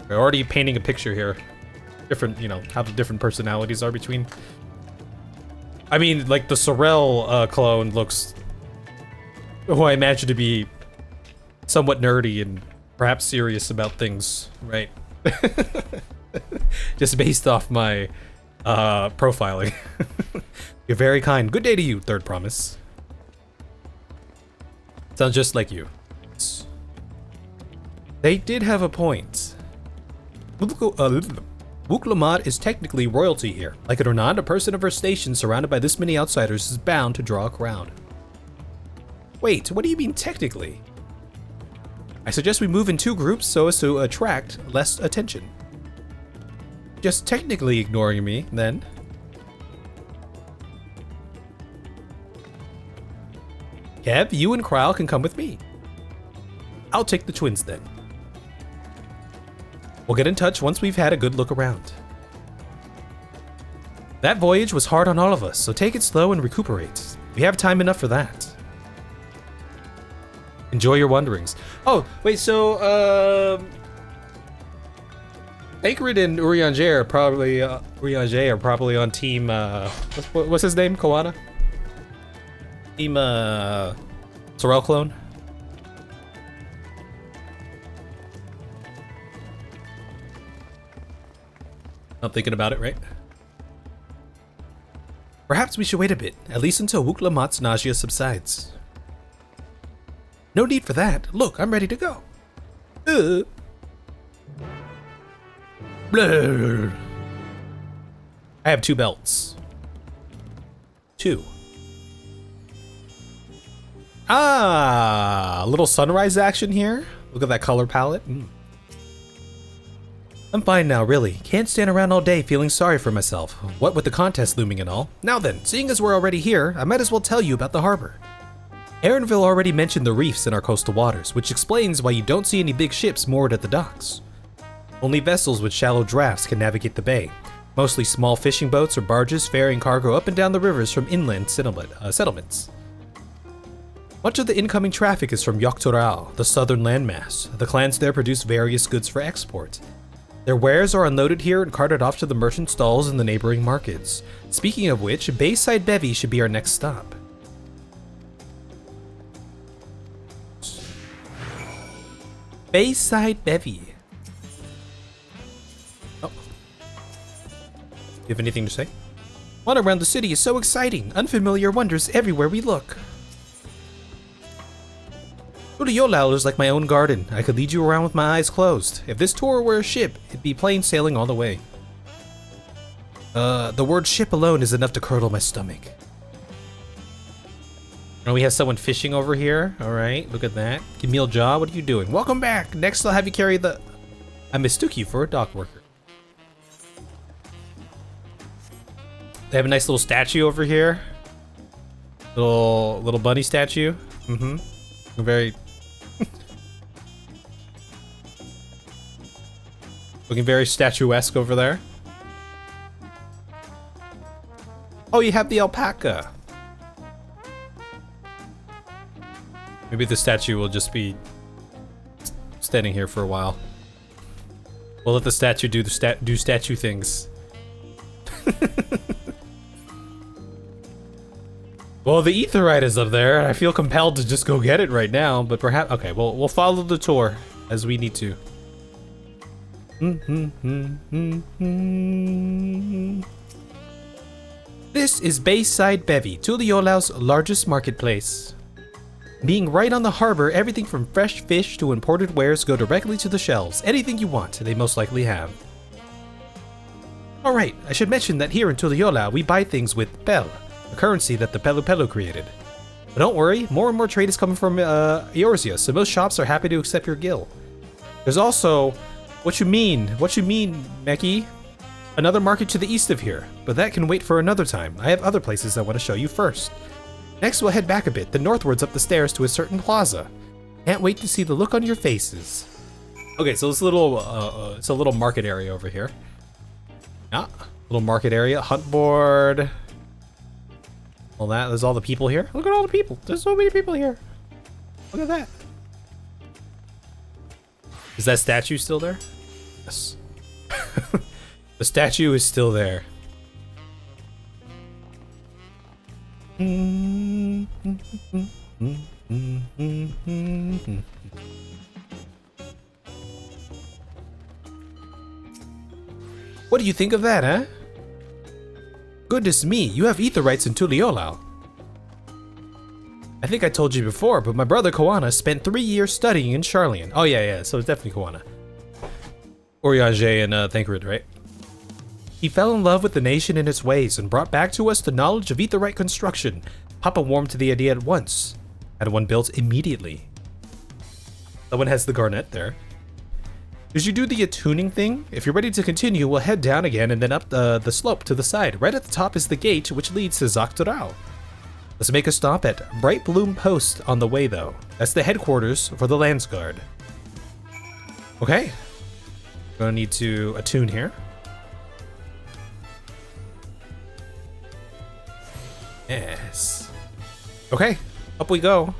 We're already painting a picture here. Different, you know, how the different personalities are between. I mean, like, the Sorel clone looks, who I imagine to be somewhat nerdy and perhaps serious about things, right? Just based off my profiling. You're very kind. Good day to you, third promise. Sounds just like you. They did have a point. Wook Lamont is technically royalty here. Like it or not, a person of her station surrounded by this many outsiders is bound to draw a crowd. Wait, what do you mean technically? I suggest we move in 2 groups so as to attract less attention. Just technically ignoring me, then. Kev, you and Kryle can come with me. I'll take the twins then. We'll get in touch once we've had a good look around. That voyage was hard on all of us, so take it slow and recuperate. We have time enough for that. Enjoy your wanderings. Oh, wait, so, Anchored and Urianger are probably on team, what's his name? Koana? Team, Sorrel clone? I'm thinking about it, right? Perhaps we should wait a bit, at least until Wuk-Lamott's nausea subsides. No need for that. Look, I'm ready to go. Blah. I have 2 belts. 2. Ah, a little sunrise action here. Look at that color palette. I'm fine now, really. Can't stand around all day feeling sorry for myself. What with the contest looming and all. Now then, seeing as we're already here, I might as well tell you about the harbor. Aaronville already mentioned the reefs in our coastal waters, which explains why you don't see any big ships moored at the docks. Only vessels with shallow drafts can navigate the bay, mostly small fishing boats or barges ferrying cargo up and down the rivers from inland settlements. Much of the incoming traffic is from Dawntrail, the southern landmass. The clans there produce various goods for export. Their wares are unloaded here and carted off to the merchant stalls in the neighboring markets. Speaking of which, Bayside Bevy should be our next stop. Bayside Bevy. Oh. You have anything to say? One around the city is so exciting. Unfamiliar wonders everywhere we look. Tuliyollal is like my own garden. I could lead you around with my eyes closed. If this tour were a ship, it'd be plain sailing all the way. The word ship alone is enough to curdle my stomach. Oh, we have someone fishing over here. All right, look at that. Camille Jaw, what are you doing? Welcome back. Next, I'll have you carry the... I mistook you for a dock worker. They have a nice little statue over here. Little bunny statue. Very... looking very statuesque over there. Oh, you have the alpaca. Maybe the statue will just be standing here for a while. We'll let the statue do statue things. Well, the etherite is up there, and I feel compelled to just go get it right now. But perhaps, okay, we'll follow the tour as we need to. This is Bayside Bevy, Tuliollal's largest marketplace. Being right on the harbor, everything from fresh fish to imported wares go directly to the shelves. Anything you want, they most likely have. Alright, I should mention that here in Tuliyollal, we buy things with Pel, a currency that the Pelu Pelu created. But don't worry, more and more trade is coming from Eorzea, so most shops are happy to accept your gil. There's also... What you mean, Meki? Another market to the east of here, but that can wait for another time. I have other places I want to show you first. Next, we'll head back a bit, then northwards up the stairs to a certain plaza. Can't wait to see the look on your faces. Okay, so it's a little market area over here. Yeah, little market area, hunt board. All that, there's all the people here. Look at all the people. There's so many people here. Look at that. Is that statue still there? Yes. The statue is still there. What do you think of that, huh? Goodness me, you have aetherites in Tuliyollal. I think I told you before, but my brother Koana spent 3 years studying in Sharlayan. Oh yeah, so it's definitely Koana. Urianger and Thancred, right? He fell in love with the nation and its ways and brought back to us the knowledge of aetherite construction. Papa warmed to the idea at once. Had one built immediately. That one has the garnet there. As you do the attuning thing, if you're ready to continue, we'll head down again and then up the slope to the side. Right at the top is the gate, which leads to Dawntrail. Let's make a stop at Bright Bloom Post on the way, though. That's the headquarters for the Landsguard. Okay. Gonna need to attune here. Yes. Okay, up we go.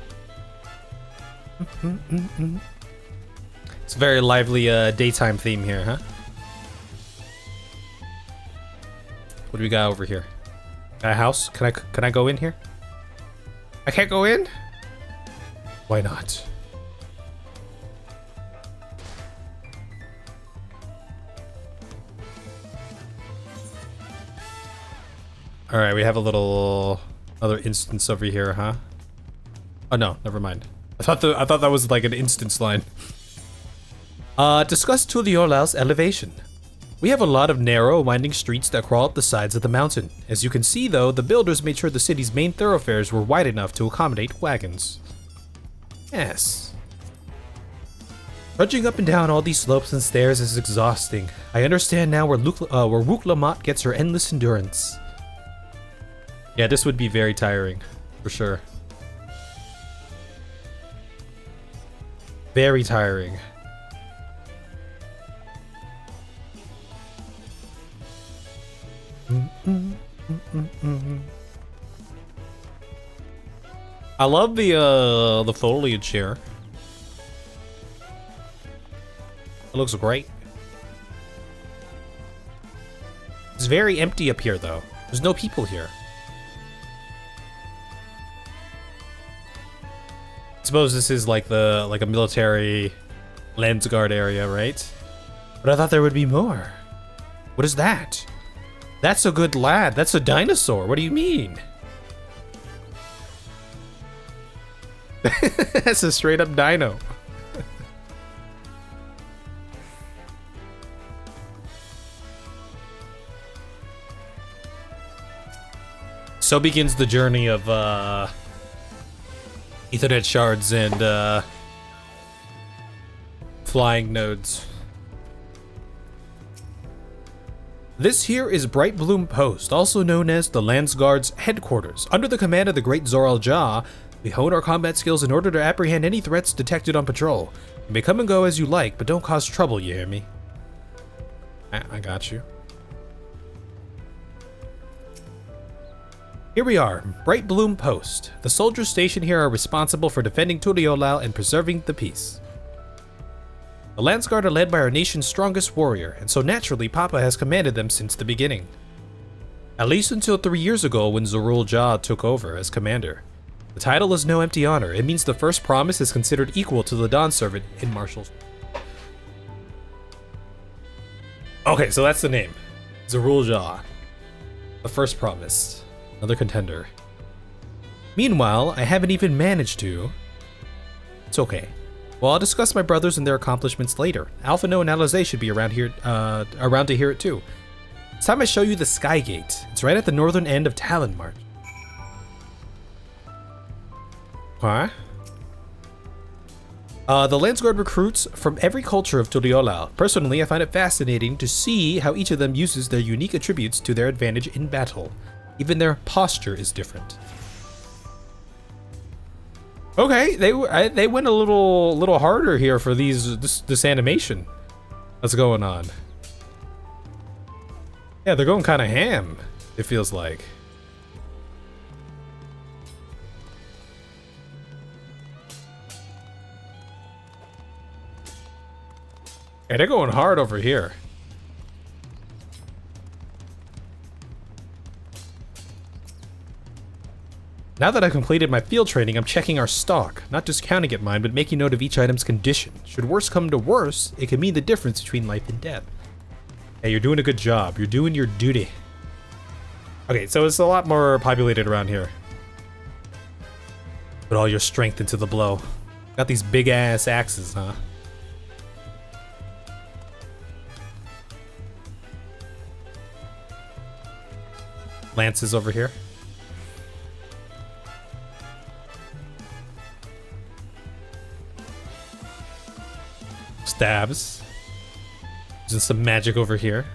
It's a very lively daytime theme here, huh? What do we got over here? Got a house? Can I go in here? I can't go in? Why not? All right, we have a little other instance over here, huh? Oh no, never mind. I thought that was like an instance line. Discuss Tuliola's elevation. We have a lot of narrow, winding streets that crawl up the sides of the mountain. As you can see, though, the builders made sure the city's main thoroughfares were wide enough to accommodate wagons. Yes. Trudging up and down all these slopes and stairs is exhausting. I understand now where Wook Lamont gets her endless endurance. Yeah, this would be very tiring, for sure. Very tiring. I love the foliage here. It looks great. It's very empty up here, though. There's no people here. I suppose this is like a military Landsguard area, right? But I thought there would be more. What is that? That's a good lad. That's a dinosaur. What do you mean? That's a straight up dino. So begins the journey of Ethernet shards and flying nodes. This here is Bright Bloom Post, also known as the Landsguard's headquarters. Under the command of the great Zoral Ja, we hone our combat skills in order to apprehend any threats detected on patrol. You may come and go as you like, but don't cause trouble, you hear me? I got you. Here we are, Bright Bloom Post. The soldiers stationed here are responsible for defending Tuliolal and preserving the peace. The Landsguard are led by our nation's strongest warrior, and so naturally Papa has commanded them since the beginning. At least until 3 years ago when Zorul Ja took over as commander. The title is no empty honor. It means the first promise is considered equal to the Dawn Servant in martial. Okay, so that's the name. Zorul Ja. The first promise. Another contender. Meanwhile, I haven't even managed to. It's okay. Well, I'll discuss my brothers and their accomplishments later. Alphino and Alizé should be around to hear it too. It's time I show you the Sky Gate. It's right at the northern end of Talon March. Huh? The Landsguard recruits from every culture of Tuliolal. Personally, I find it fascinating to see how each of them uses their unique attributes to their advantage in battle. Even their posture is different. Okay, they went a little harder here for this animation that's going on. Yeah, they're going kind of ham, it feels like. Yeah, they're going hard over here. Now that I've completed my field training, I'm checking our stock. Not just counting it, mind, but making note of each item's condition. Should worse come to worse, it can mean the difference between life and death. Hey, you're doing a good job. You're doing your duty. Okay, so it's a lot more populated around here. Put all your strength into the blow. Got these big ass axes, huh? Lances over here. stabs. Using some magic over here.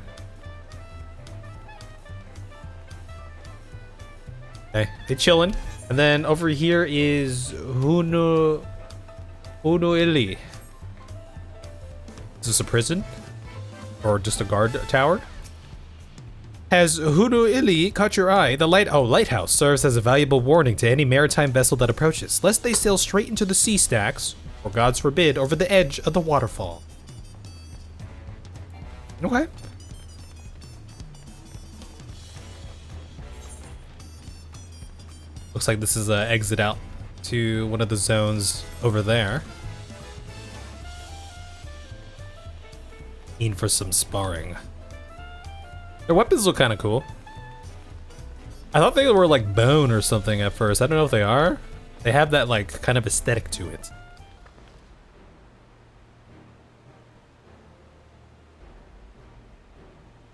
Okay, they chilling. And then over here is Ili. Is this a prison? Or just a guard tower? Has Ili caught your eye? The lighthouse serves as a valuable warning to any maritime vessel that approaches, lest they sail straight into the sea stacks, or gods forbid, over the edge of the waterfall. Okay. Looks like this is an exit out to one of the zones over there. In for some sparring. Their weapons look kind of cool. I thought they were like bone or something at first. I don't know if they are. They have that like kind of aesthetic to it.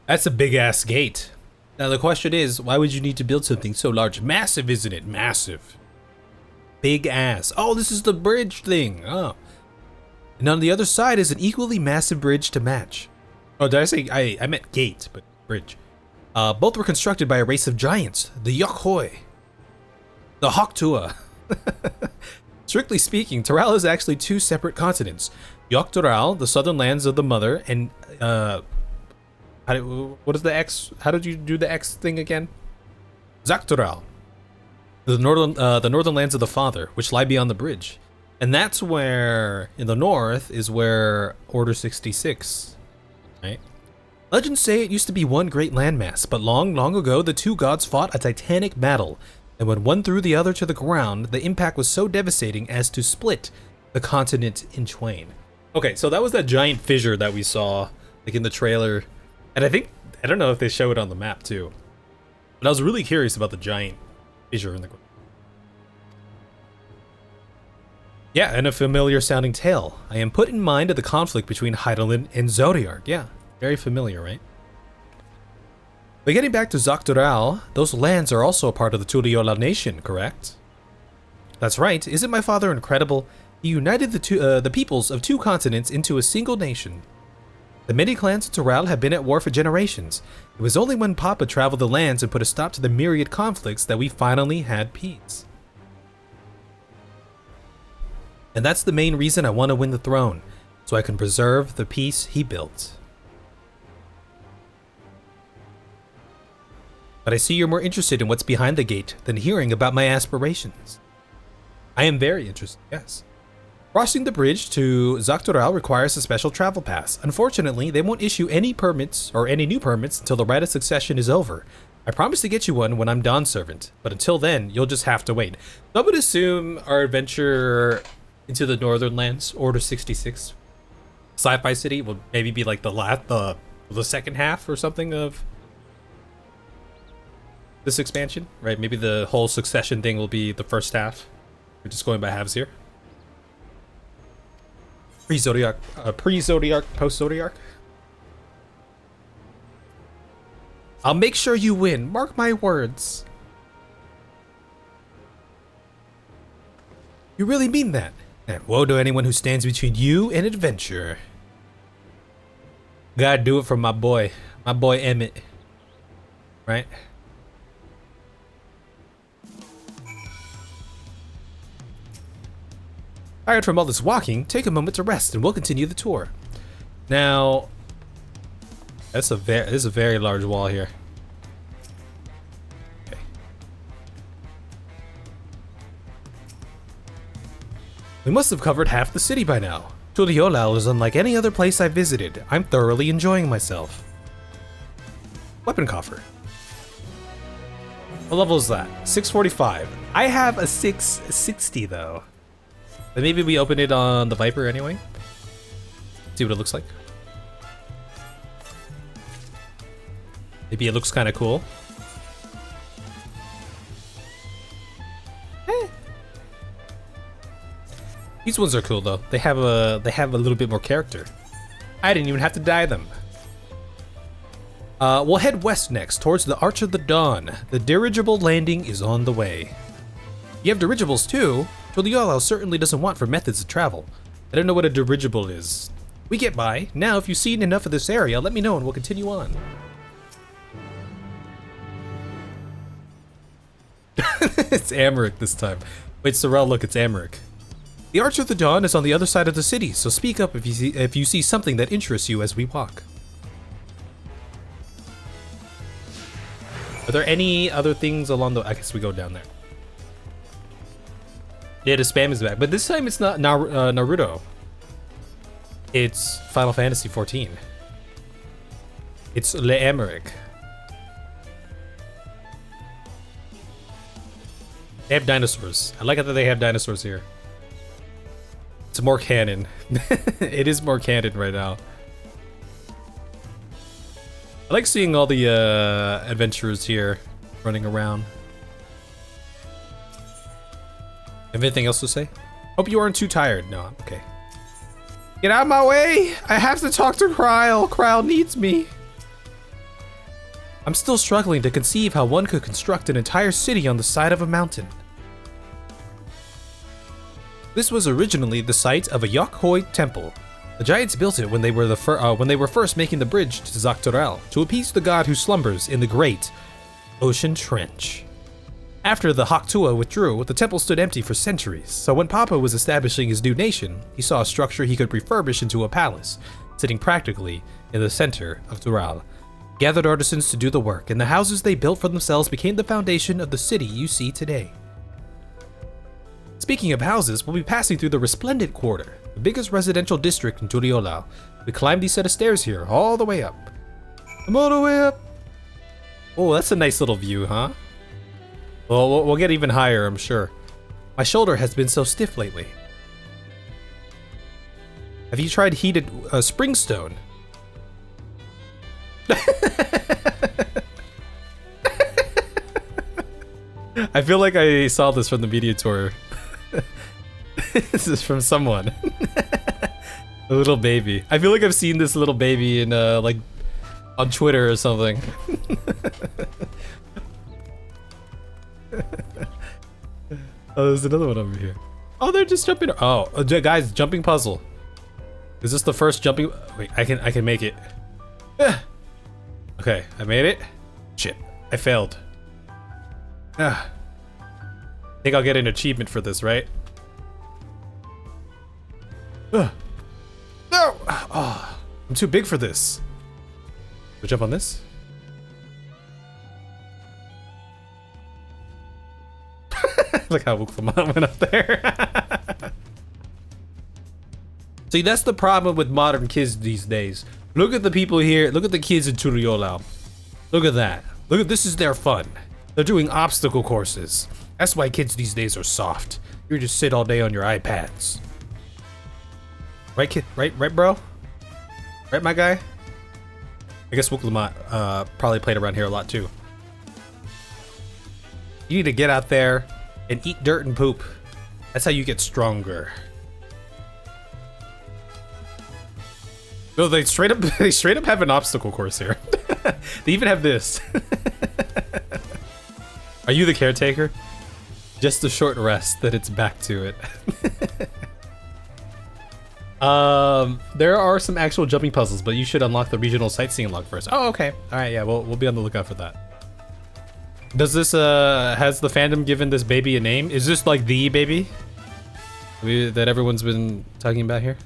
That's a big ass gate. Now the question is, why would you need to build something so large? Massive, isn't it? Massive. Big ass. Oh, this is the bridge thing. Oh. And on the other side is an equally massive bridge to match. Oh, did I say, I meant gate, but bridge. Both were constructed by a race of giants, the Yokhoi. The Hoktua. Strictly speaking, Toral is actually two separate continents. Yoktoral, the southern lands of the mother, and what is the X? How did you do the X thing again? Zaktoral, the northern lands of the father, which lie beyond the bridge. And that's where, in the north, is where Order 66, right? Legends say it used to be one great landmass, but long, long ago, the two gods fought a titanic battle, and when one threw the other to the ground, the impact was so devastating as to split the continent in twain. Okay, so that was that giant fissure that we saw, like in the trailer, and I don't know if they show it on the map too, but I was really curious about the giant fissure in the ground. Yeah, and a familiar sounding tale. I am put in mind of the conflict between Hydaelyn and Zodiark. Yeah, very familiar, right? But getting back to Zaktoral, those lands are also a part of the Tuliyola nation, correct? That's right. Isn't my father incredible? He united the peoples of two continents into a single nation. The many clans of Toral have been at war for generations. It was only when Papa traveled the lands and put a stop to the myriad conflicts that we finally had peace. And that's the main reason I want to win the throne, so I can preserve the peace he built. But I see you're more interested in what's behind the gate than hearing about my aspirations. I am very interested, yes. Crossing the bridge to Zaktoral requires a special travel pass. Unfortunately, they won't issue any permits or any new permits until the rite of succession is over. I promise to get you one when I'm Dawn Servant, but until then, you'll just have to wait. So I would assume our adventure into the Northern Lands, Order 66, Sci-Fi City will maybe be like the second half or something of this expansion, right? Maybe the whole succession thing will be the first half. We're just going by halves here. Pre-Zodiark, post-Zodiark. I'll make sure you win. Mark my words. You really mean that? And woe to anyone who stands between you and adventure. Gotta do it for my boy Emmett. Right? Tired from all this walking, take a moment to rest and we'll continue the tour. Now, this is a very large wall here. Okay. We must have covered half the city by now. Tuliyola is unlike any other place I've visited. I'm thoroughly enjoying myself. Weapon coffer. What level is that? 645. I have a 660 though. But maybe we open it on the Viper anyway. See what it looks like. Maybe it looks kind of cool. These ones are cool though. They have a little bit more character. I didn't even have to dye them. We'll head west next, towards the Arch of the Dawn. The dirigible landing is on the way. You have dirigibles too? Tuliyola certainly doesn't want for methods of travel. I don't know what a dirigible is. We get by. Now, if you've seen enough of this area, let me know and we'll continue on. It's Amaric this time. Wait, Sorrel, look, it's Amaric. The Arch of the Dawn is on the other side of the city, so speak up if you see something that interests you as we walk. Are there any other things along the... I guess we go down there. Yeah, the spam is back, but this time it's not Naruto. It's Final Fantasy XIV. It's Le Amaric. They have dinosaurs. I like it that they have dinosaurs here. It's more canon. It is more canon right now. I like seeing all the adventurers here running around. Have anything else to say? Hope you aren't too tired. No, I'm okay. Get out of my way! I have to talk to Kryle. Kryle needs me. I'm still struggling to conceive how one could construct an entire city on the side of a mountain. This was originally the site of a Yokhoi temple. The giants built it when they were first making the bridge to Dawntrail to appease the god who slumbers in the great ocean trench. After the Haktua withdrew, the temple stood empty for centuries, so when Papa was establishing his new nation, he saw a structure he could refurbish into a palace, sitting practically in the center of Dural. Gathered artisans to do the work, and the houses they built for themselves became the foundation of the city you see today. Speaking of houses, we'll be passing through the Resplendent Quarter, the biggest residential district in Turiola. We climbed these set of stairs here, all the way up. I'm all the way up! Oh, that's a nice little view, huh? Well, we'll get even higher, I'm sure. My shoulder has been so stiff lately. Have you tried heated springstone? I feel like I saw this from the media tour. This is from someone. A little baby. I feel like I've seen this little baby in like on Twitter or something. Oh, there's another one over here. Oh, they're just jumping. Oh, guys, jumping puzzle. Is this the first jumping? Wait, I can make it. Okay, I made it. Shit, I failed. I think I'll get an achievement for this, right? No! Oh, I'm too big for this. We'll jump on this. Look how Wuklamon went up there. See, that's the problem with modern kids these days. Look at the people here. Look at the kids in Turiola. Look at that. Look at this is their fun. They're doing obstacle courses. That's why kids these days are soft. You just sit all day on your iPads. Right, kid? Right, bro? Right, my guy? I guess Wuklamon probably played around here a lot too. You need to get out there and eat dirt and poop. That's how you get stronger. No, they straight up have an obstacle course here. They even have this. Are you the caretaker? Just a short rest, that it's back to it. There are some actual jumping puzzles, but you should unlock the regional sightseeing log first. Oh, okay. All right, yeah, we'll be on the lookout for that. Does this has the fandom given this baby a name? Is this like the baby that everyone's been talking about here?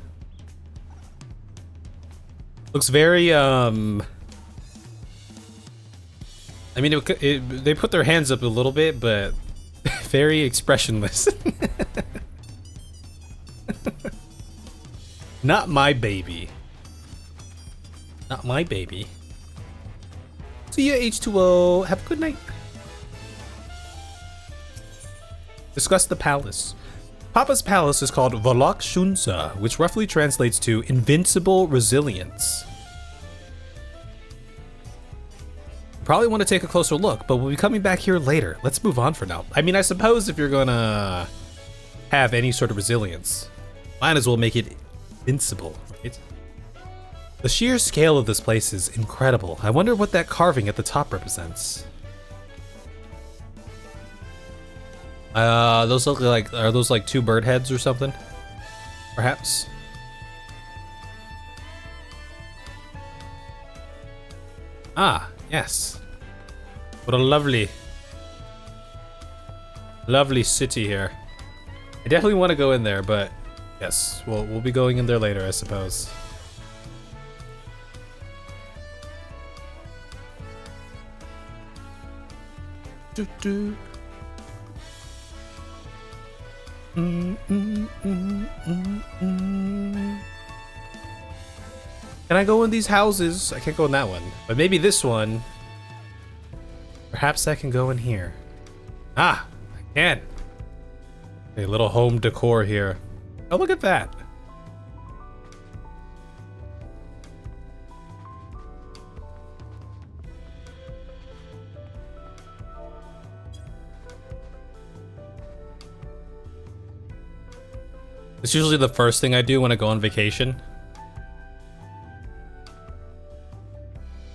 Looks very I mean, they put their hands up a little bit, but very expressionless. Not my baby. Not my baby. See ya, H2O. Have a good night. Discuss the palace. Papa's palace is called Volok Shunsa, which roughly translates to invincible resilience. Probably want to take a closer look, but we'll be coming back here later. Let's move on for now. I mean, I suppose if you're gonna have any sort of resilience, might as well make it invincible, right? The sheer scale of this place is incredible. I wonder what that carving at the top represents. Those look like, are those like two bird heads or something? Perhaps? Ah, yes. What a lovely, lovely city here. I definitely want to go in there, but yes, we'll be going in there later, I suppose. Can I go in these houses? I can't go in that one, but maybe this one. Perhaps I can go in here. Ah, I can. A little home decor here. Oh, look at that. It's usually the first thing I do when I go on vacation.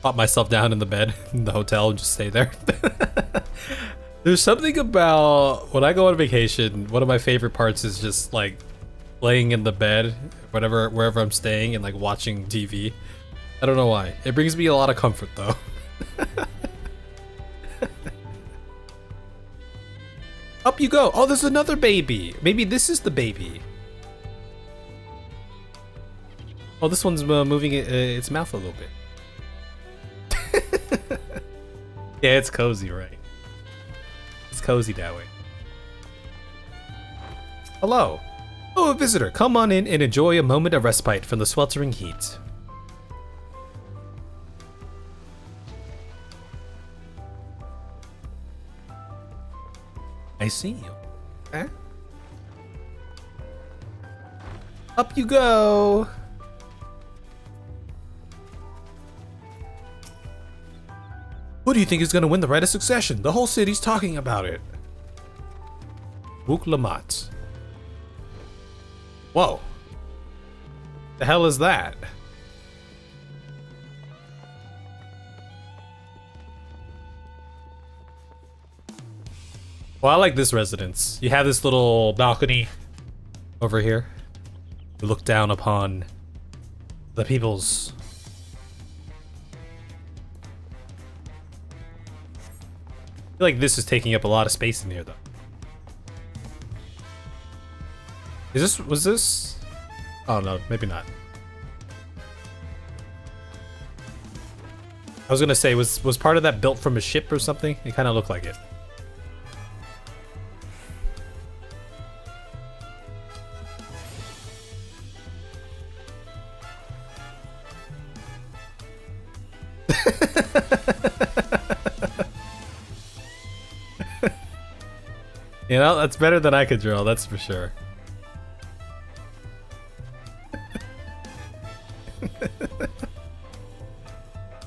Pop myself down in the bed in the hotel and just stay there. There's something about when I go on vacation, one of my favorite parts is just like laying in the bed, wherever I'm staying, and like watching TV. I don't know why. It brings me a lot of comfort though. Up you go. Oh, there's another baby. Maybe this is the baby. Oh, this one's moving its mouth a little bit. Yeah, it's cozy, right? It's cozy that way. Hello. Oh, a visitor. Come on in and enjoy a moment of respite from the sweltering heat. I see you. Okay. Up you go. Who do you think is going to win the right of succession? The whole city's talking about it. Wook Lamat. Whoa. The hell is that? Well, I like this residence. You have this little balcony over here. You look down upon the people's... I feel like this is taking up a lot of space in here, though. Was this? Oh no, maybe not. I was gonna say, was part of that built from a ship or something? It kind of looked like it. You know, that's better than I could draw, that's for sure.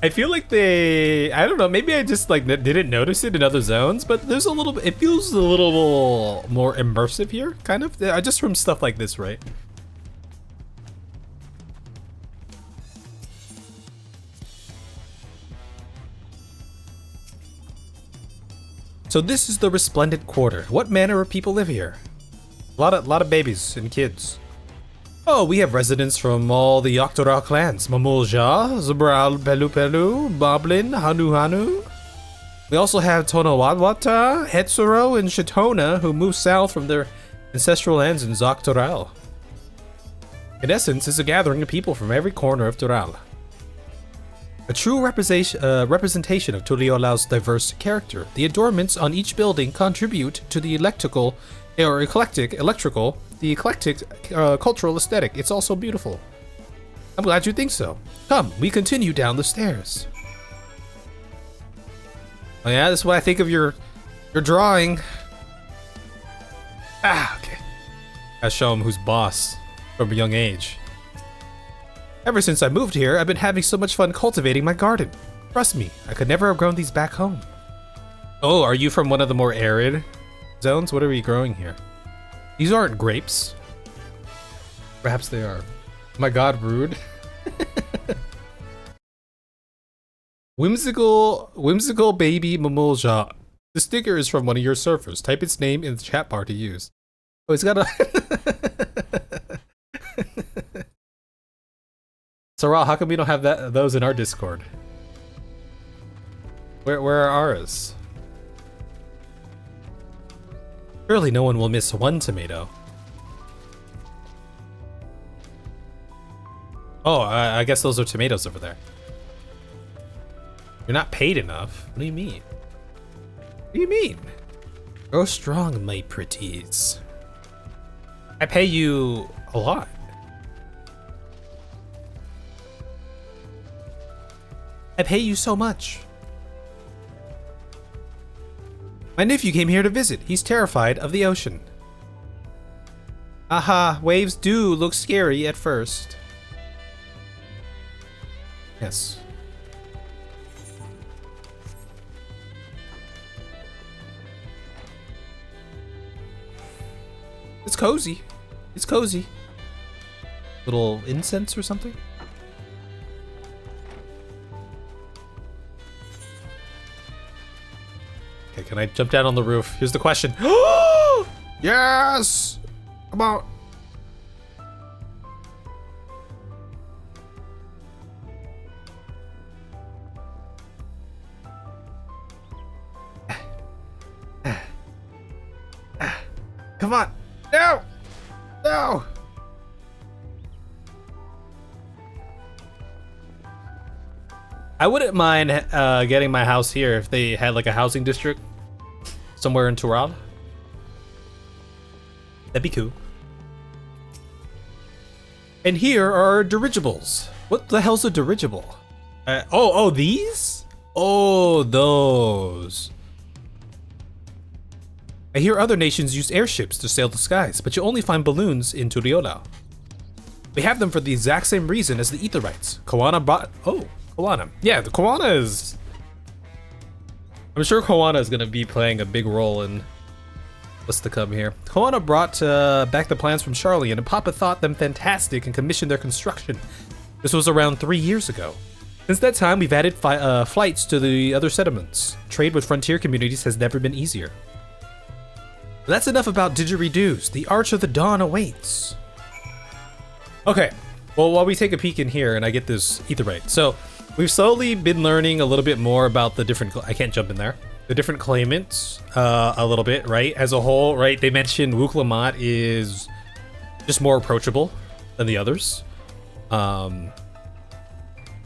I feel like I don't know, maybe I just like didn't notice it in other zones, but there's a little, it feels a little more immersive here, kind of, just from stuff like this, right? So this is the Resplendent Quarter. What manner of people live here? A lot of babies and kids. Oh, we have residents from all the Yoctoral clans. Mamulja, Zabral, Pelu Pelu, Boblin, Hanu Hanu. We also have Tonawadwata, Hetsuro, and Shatona, who moved south from their ancestral lands in Zoctoral. In essence, it's a gathering of people from every corner of Toral. A true representation of Tuliolao's diverse character. The adornments on each building contribute to the eclectic cultural aesthetic. It's also beautiful. I'm glad you think so. Come, we continue down the stairs. Oh yeah, this is what I think of your drawing. Ah, okay. Gotta show him who's boss from a young age. Ever since I moved here, I've been having so much fun cultivating my garden. Trust me, I could never have grown these back home. Oh, are you from one of the more arid zones? What are we growing here? These aren't grapes. Perhaps they are. Oh my god, rude. Whimsical baby Mamulja. The sticker is from one of your surfers. Type its name in the chat bar to use. Oh, it's got a... Saral, how come we don't have those in our Discord? Where are ours? Surely no one will miss one tomato. Oh, I guess those are tomatoes over there. You're not paid enough? What do you mean? What do you mean? Grow strong, my pretties. I pay you a lot. I pay you so much. My nephew came here to visit. He's terrified of the ocean. Aha, waves do look scary at first. Yes. It's cozy. It's cozy. Little incense or something? Okay, can I jump down on the roof? Here's the question. Yes! Come on. Come on. No! No! I wouldn't mind getting my house here if they had like a housing district somewhere in Tural. That'd be cool. And here are our dirigibles. What the hell's a dirigible? Oh, these? Oh, those. I hear other nations use airships to sail the skies, but you only find balloons in Turiola. We have them for the exact same reason as the Aetherites. Koana bought... Oh, Koana. Yeah, the Koana is... I'm sure Koana is going to be playing a big role in what's to come here. Koana brought back the plans from Charlie, and Papa thought them fantastic and commissioned their construction. This was around 3 years ago. Since that time, we've added flights to the other settlements. Trade with frontier communities has never been easier. That's enough about didgeridoos. The Arch of the Dawn awaits. Okay, well, while we take a peek in here and I get this Aetherite. So, we've slowly been learning a little bit more about the different... I can't jump in there. The different claimants a little bit, right? As a whole, right? They mentioned Wuklamat is just more approachable than the others.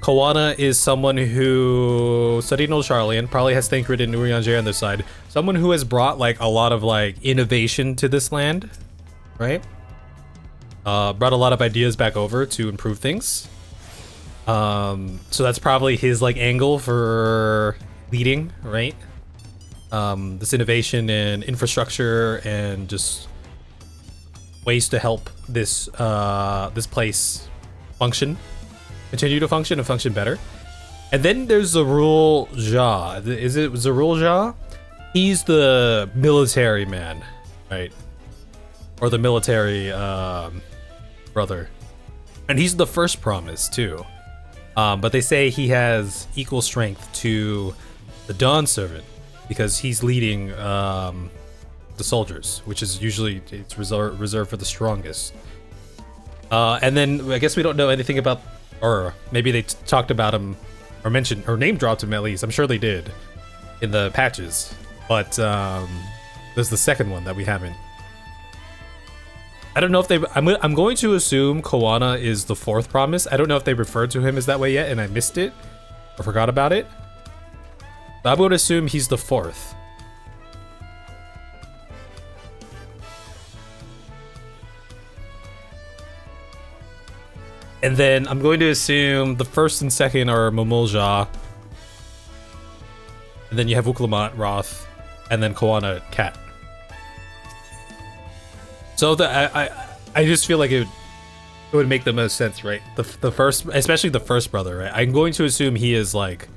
Koana is someone who studied Old Charlian, probably has Thancred and Urianger on this side. Someone who has brought like a lot of like innovation to this land, right? Brought a lot of ideas back over to improve things. So that's probably his like angle for leading, right? This innovation and infrastructure and just ways to help this this place continue to function and function better. And then there's Zarul Jah. Is it Zarul Jah? He's the military man, right? Or the military brother. And he's the first promise too. But they say he has equal strength to the Dawn Servant because he's leading the soldiers, which is usually it's reserved for the strongest. And then I guess we don't know anything about, or maybe they talked about him or mentioned or name dropped him at least. I'm sure they did in the patches, but there's the second one that we haven't. I don't know if they. I'm going to assume Koana is the fourth promise. I don't know if they referred to him as that way yet, and I missed it or forgot about it. But I'm going to assume he's the fourth. And then I'm going to assume the first and second are Momolja. And then you have Wuklamat, Roth, and then Koana, Cat. So I just feel like it would make the most sense, right? The first, especially the first brother, right? I'm going to assume he is like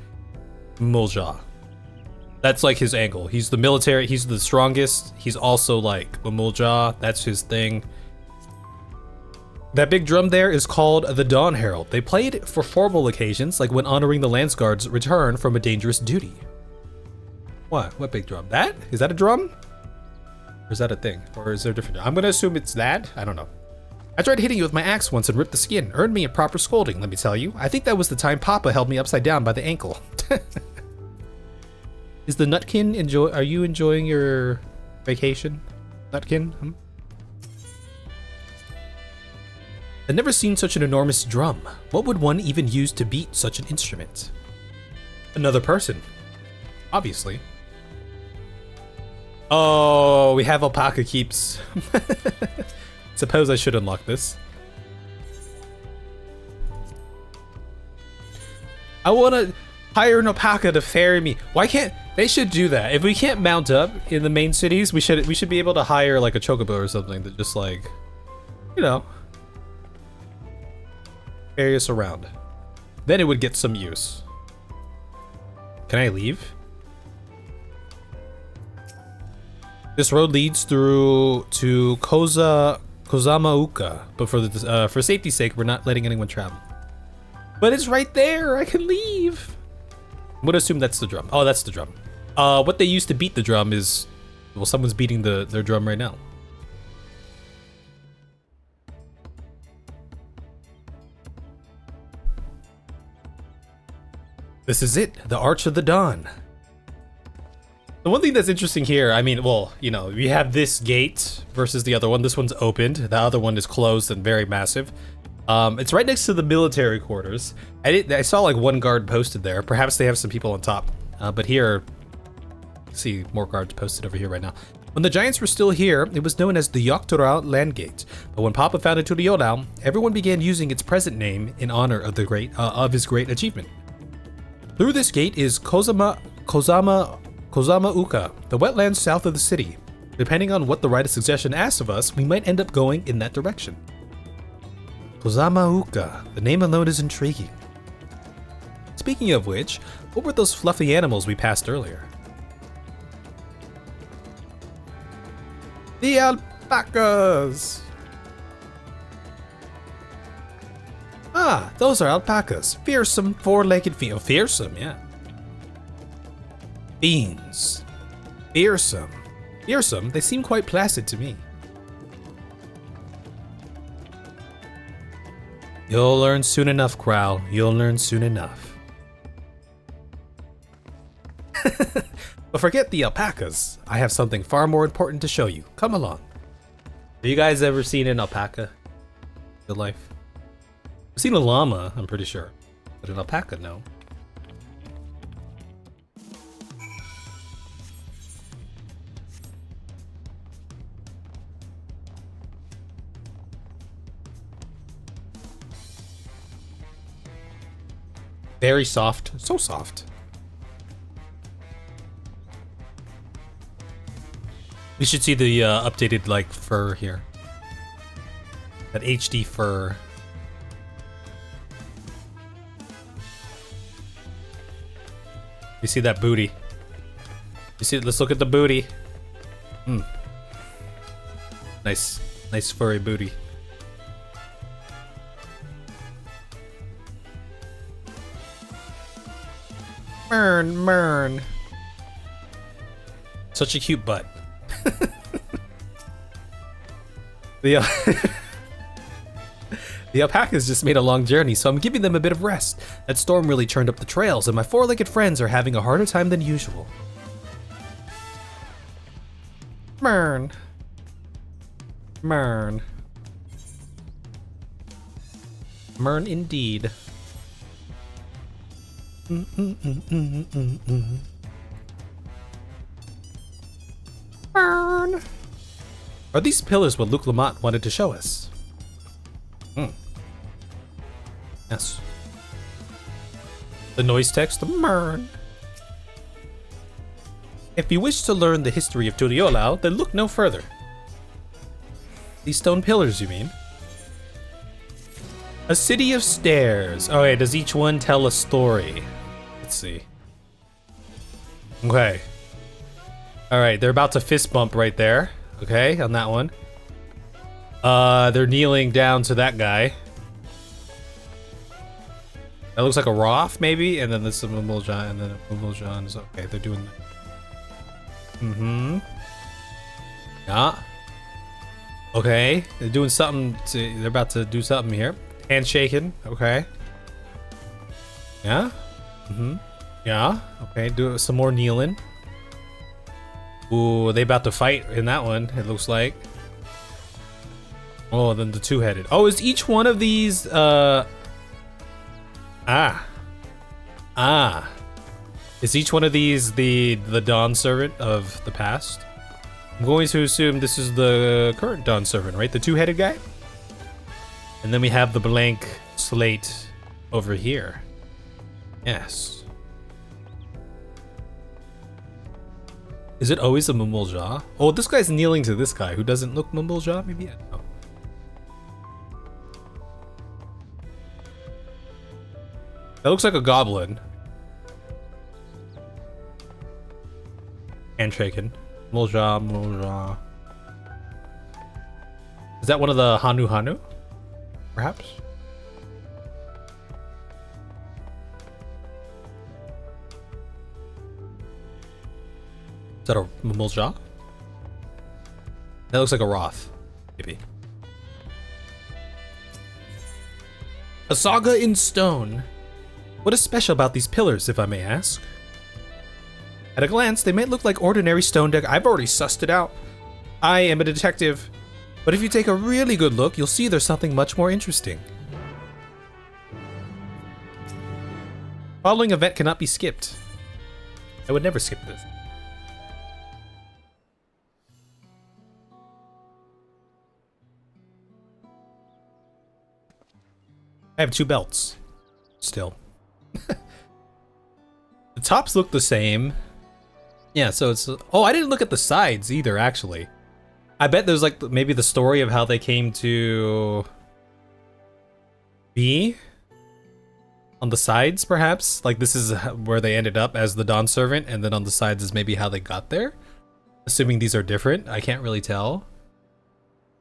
Momolja. That's like his angle. He's the military, he's the strongest. He's also like Momolja, that's his thing. That big drum there is called the Dawn Herald. They play it for formal occasions, like when honoring the Landsguard's return from a dangerous duty. What? What big drum? That? Is that a drum? Or is that a thing? Or is there a different? I'm gonna assume it's that. I don't know. I tried hitting you with my axe once and ripped the skin. Earned me a proper scolding, let me tell you. I think that was the time Papa held me upside down by the ankle. Is the Nutkin are you enjoying your vacation, Nutkin? Hmm? I've never seen such an enormous drum. What would one even use to beat such an instrument? Another person, obviously. Oh, we have alpaca keeps. Suppose I should unlock this. I want to hire an alpaca to ferry me. Why can't they should do that? If we can't mount up in the main cities, we should be able to hire like a chocobo or something that just like, you know, ferry us around. Then it would get some use. Can I leave? This road leads through to Kozamauka, but for safety's sake, we're not letting anyone travel. But it's right there. I can leave. I'm gonna assume that's the drum. Oh, that's the drum. What they use to beat the drum is, well, someone's beating their drum right now. This is it, the Arch of the Dawn. The one thing that's interesting here, I mean, well, you know, we have this gate versus the other one. This one's opened. The other one is closed and very massive. It's right next to the military quarters. I saw like one guard posted there. Perhaps they have some people on top. But here, see more guards posted over here right now. When the giants were still here, it was known as the Dawntrail Landgate. But when Papa founded Tuliyollal, everyone began using its present name in honor of his great achievement. Through this gate is Kozamauka, the wetlands south of the city. Depending on what the Rite of Succession asks of us, we might end up going in that direction. Kozamauka, the name alone is intriguing. Speaking of which, what were those fluffy animals we passed earlier? The alpacas! Ah, those are alpacas. Fearsome, four-legged fiend. Oh, fearsome, yeah. Fiends. Fearsome. Fearsome? They seem quite placid to me. You'll learn soon enough, Crow. You'll learn soon enough. But forget the alpacas. I have something far more important to show you. Come along. Have you guys ever seen an alpaca in real life? I've seen a llama, I'm pretty sure. But an alpaca, no. Very soft. So soft. We should see the updated, like, fur here. That HD fur. You see that booty? You see? Let's look at the booty. Hmm. Nice furry booty. Mern. Such a cute butt. The alpacas just made a long journey, so I'm giving them a bit of rest. That storm really churned up the trails, and my four-legged friends are having a harder time than usual. Mern indeed. Burn. Are these pillars what Luke Lamont wanted to show us? Yes. The noise text, the Mern. If you wish to learn the history of Tuliyollal, then look no further. These stone pillars, you mean? A city of stairs. Oh, wait, does each one tell a story? Let's see. Okay. All right, they're about to fist bump right there. Okay, on that one. They're kneeling down to that guy. That looks like a Roth, maybe, and then this is a Mumuljan, and then a Mumuljan is okay. They're doing that. Mm-hmm. Yeah. Okay, they're doing something. They're about to do something here. Handshaking. Okay. Yeah. Mm-hmm. Yeah. Okay. Do some more kneeling. Ooh, they about to fight in that one, it looks like. Oh, then the two-headed. Oh, is each one of these, Is each one of these the Dawn Servant of the past? I'm going to assume this is the current Dawn Servant, right? The two-headed guy? And then we have the blank slate over here. Yes. Is it always a Mumulja? Oh, this guy's kneeling to this guy who doesn't look Mumulja? Maybe, I don't know. That looks like a goblin. Handshaking. Mumulja. Is that one of the Hanu? Perhaps? Is that a Mumulja? That looks like a Roth, maybe. A saga in stone. What is special about these pillars, if I may ask? At a glance, they might look like ordinary stone deck. I've already sussed it out. I am a detective. But if you take a really good look, you'll see there's something much more interesting. Following event cannot be skipped. I would never skip this. I have 2 belts. Still. The tops look the same. Yeah, so it's... Oh, I didn't look at the sides either, actually. I bet there's like maybe the story of how they came to be on the sides, perhaps. Like this is where they ended up as the Dawn Servant, and then on the sides is maybe how they got there. Assuming these are different, I can't really tell.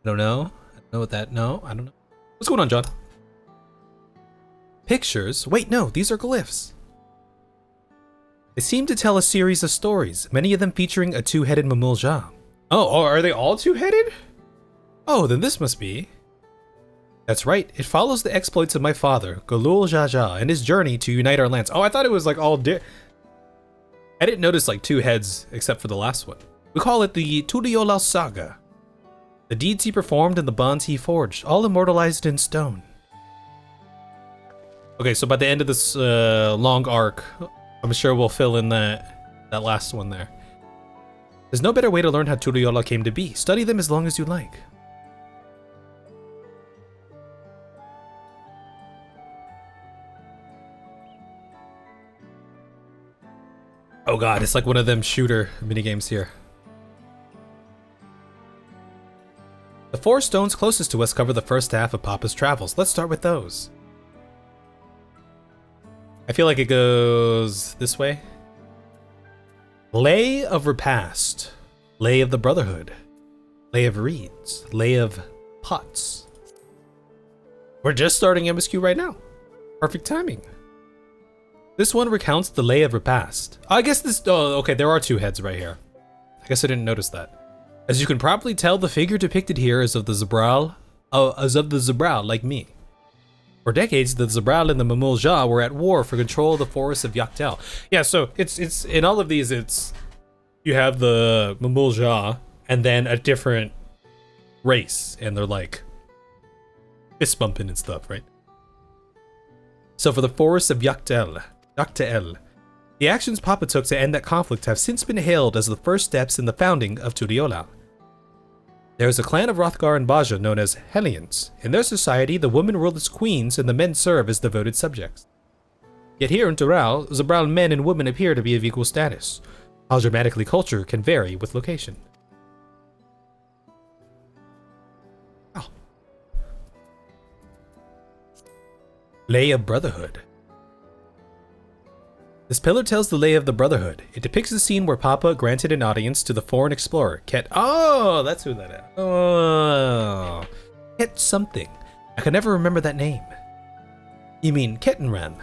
I don't know. I don't know what that. No, I don't know. What's going on, John? Pictures? Wait, no, these are glyphs. They seem to tell a series of stories, many of them featuring a two-headed Mumulja. Oh, are they all two-headed? Oh, then this must be. That's right, it follows the exploits of my father, Galul Jaja, and his journey to unite our lands. Oh, I thought it was like all I didn't notice like 2 heads except for the last one. We call it the Tuliyollal Saga. The deeds he performed and the bonds he forged, all immortalized in stone. Okay, so by the end of this long arc, I'm sure we'll fill in that last one there. There's no better way to learn how Tuliyollal came to be. Study them as long as you like. Oh god, it's like one of them shooter minigames here. The 4 stones closest to us cover the first half of Papa's travels. Let's start with those. I feel like it goes this way. Lay of Repast, Lay of the Brotherhood, Lay of Reeds, Lay of Pots. We're just starting MSQ right now. Perfect timing. This one recounts the Lay of Repast. I guess this, oh, okay, there are 2 heads right here. I guess I didn't notice that. As you can probably tell, the figure depicted here is of the Zabral, like me. For decades, the Zabral and the Mumulja were at war for control of the forests of Yaktel. Yeah, so it's in all of these, it's you have the Mumulja and then a different race, and they're like fist bumping and stuff, right? So for the forests of Yaktel, the actions Papa took to end that conflict have since been hailed as the first steps in the founding of Tuliyollal. There is a clan of Hrothgar and Baja known as Hellions. In their society, the women rule as queens and the men serve as devoted subjects. Yet here in Tural, Zabral men and women appear to be of equal status. How dramatically culture can vary with location. Oh. Lay of Brotherhood. This pillar tells the Lay of the Brotherhood. It depicts the scene where Papa granted an audience to the foreign explorer, Ket. Oh, that's who that is. Oh, Ket something. I can never remember that name. You mean Kettenrem?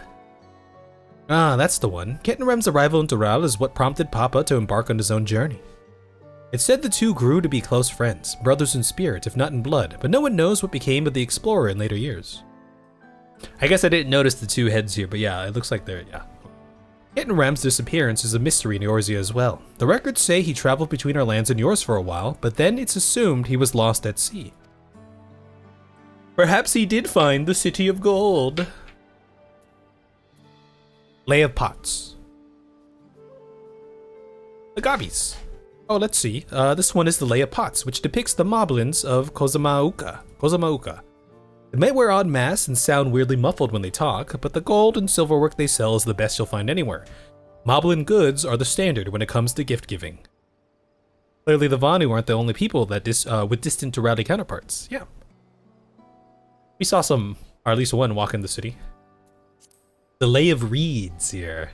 Ah, that's the one. Kettenrem's arrival in Tural is what prompted Papa to embark on his own journey. It's said the two grew to be close friends, brothers in spirit, if not in blood, but no one knows what became of the explorer in later years. I guess I didn't notice the 2 heads here, but yeah, it looks like they're, yeah. Kitten Ram's disappearance is a mystery in Eorzea as well. The records say he traveled between our lands and yours for a while, but then it's assumed he was lost at sea. Perhaps he did find the City of Gold. Lay of Pots. The Gobbies. Oh, let's see. This one is the Lay of Pots, which depicts the moblins of Kozamauka. They may wear odd masks and sound weirdly muffled when they talk, but the gold and silverwork they sell is the best you'll find anywhere. Moblin goods are the standard when it comes to gift giving. Clearly the Vanu aren't the only people that with distant Turali counterparts. Yeah. We saw some, or at least one, walk in the city. The Lay of Reeds here.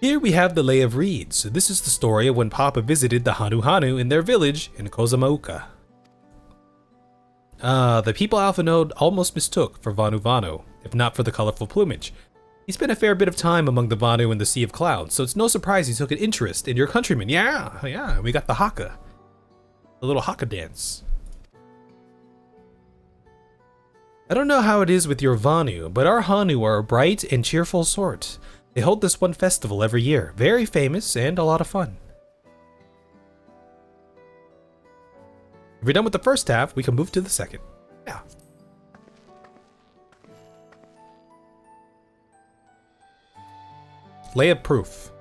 Here we have the Lay of Reeds. This is the story of when Papa visited the Hanu in their village in Kozamauka. The people Alpha Node almost mistook for Vanu, if not for the colorful plumage. He spent a fair bit of time among the Vanu in the Sea of Clouds, so it's no surprise he took an interest in your countrymen. Yeah, we got the haka. The little haka dance. I don't know how it is with your Vanu, but our Hanu are a bright and cheerful sort. They hold this one festival every year, very famous and a lot of fun. If we're done with the first half, we can move to the second. Yeah. Lay of Proof.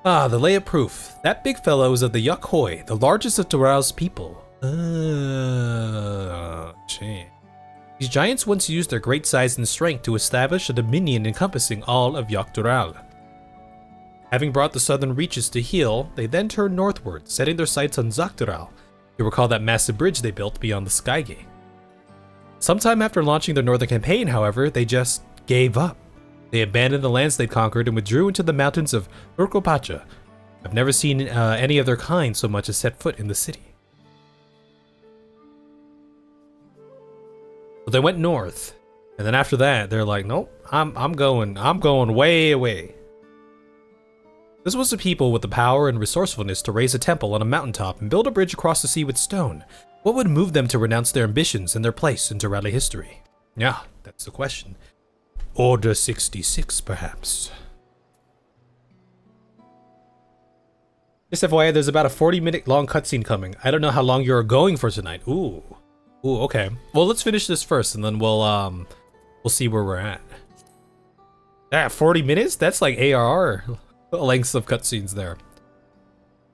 Ah, the Lay of Proof. That big fellow is of the Yukhoi, the largest of Tural's people. Shame. These giants once used their great size and strength to establish a dominion encompassing all of Yogg-Tural. Having brought the southern reaches to heel, they then turned northward, setting their sights on Xoctural. You recall that massive bridge they built beyond the Skygate. Sometime after launching their northern campaign, however, they just gave up. They abandoned the lands they'd conquered and withdrew into the mountains of Urkopacha. I've never seen any of their kind so much as set foot in the city. But they went north, and then after that, they're like, nope, I'm going way away. This was the people with the power and resourcefulness to raise a temple on a mountaintop and build a bridge across the sea with stone. What would move them to renounce their ambitions and their place in Turali history? Yeah, that's the question. Order 66, perhaps. Just FYI, there's about a 40-minute long cutscene coming. I don't know how long you're going for tonight. Ooh, okay. Well, let's finish this first, and then we'll see where we're at. 40 minutes? That's like ARR lengths of cutscenes there.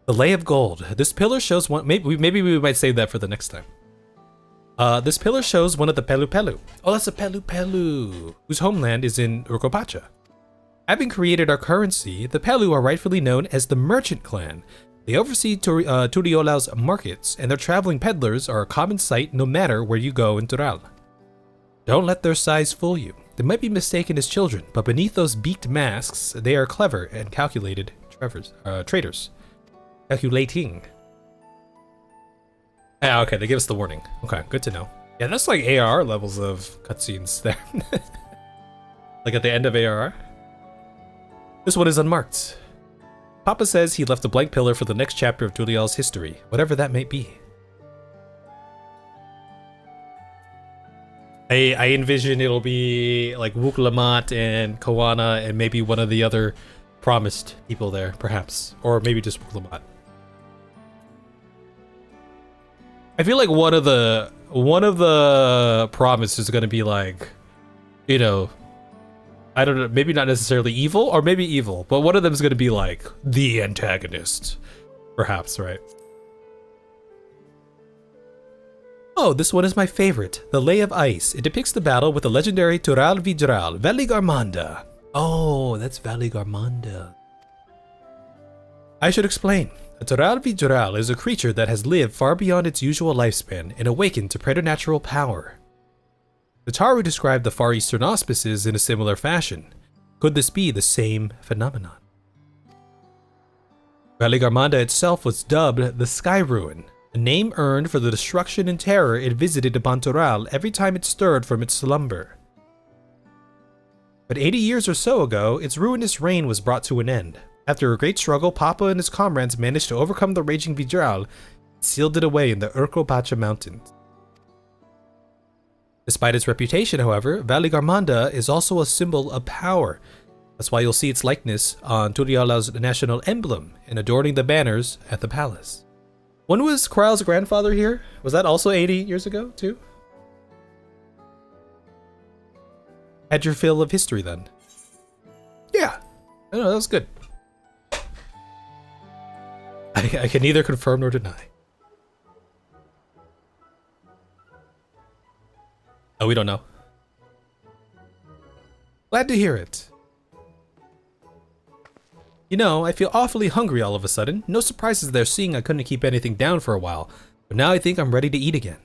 The Lay of Gold. This pillar shows one. Maybe we might save that for the next time. This pillar shows one of the Pelu. Oh, that's a Pelu, whose homeland is in Urkopacha. Having created our currency, the Pelu are rightfully known as the Merchant Clan. They oversee Turiolao's markets, and their traveling peddlers are a common sight no matter where you go in Tural. Don't let their size fool you. They might be mistaken as children, but beneath those beaked masks, they are clever and calculated traders. Calculating. Ah, okay, they give us the warning. Okay, good to know. Yeah, that's like ARR levels of cutscenes there. Like at the end of ARR. This one is unmarked. Papa says he left a blank pillar for the next chapter of Turial's history, whatever that may be. I envision it'll be like Wuklamat and Kawana and maybe one of the other promised people there, perhaps. Or maybe just Wuklamat. I feel like one of the promises is gonna be like, you know, I don't know, maybe not necessarily evil, or maybe evil, but one of them is gonna be like the antagonist, perhaps, right? Oh, this one is my favorite, the Lay of Ice. It depicts the battle with the legendary Tural Vijral, Valigarmanda. Oh, that's Valigarmanda. I should explain. A Tural Vijral is a creature that has lived far beyond its usual lifespan and awakened to preternatural power. The Taru described the Far Eastern auspices in a similar fashion. Could this be the same phenomenon? Valigarmanda itself was dubbed the Sky Ruin, a name earned for the destruction and terror it visited upon Tural every time it stirred from its slumber. But 80 years or so ago, its ruinous reign was brought to an end. After a great struggle, Papa and his comrades managed to overcome the raging Vijral and sealed it away in the Urkopacha Mountains. Despite its reputation, however, Valle Garmanda is also a symbol of power. That's why you'll see its likeness on Turiala's national emblem and adorning the banners at the palace. When was Coral's grandfather here? Was that also 80 years ago, too? Had your fill of history then. Yeah. I know, that was good. I can neither confirm nor deny. Oh, we don't know. Glad to hear it. You know, I feel awfully hungry all of a sudden. No surprises there, seeing I couldn't keep anything down for a while. But now I think I'm ready to eat again.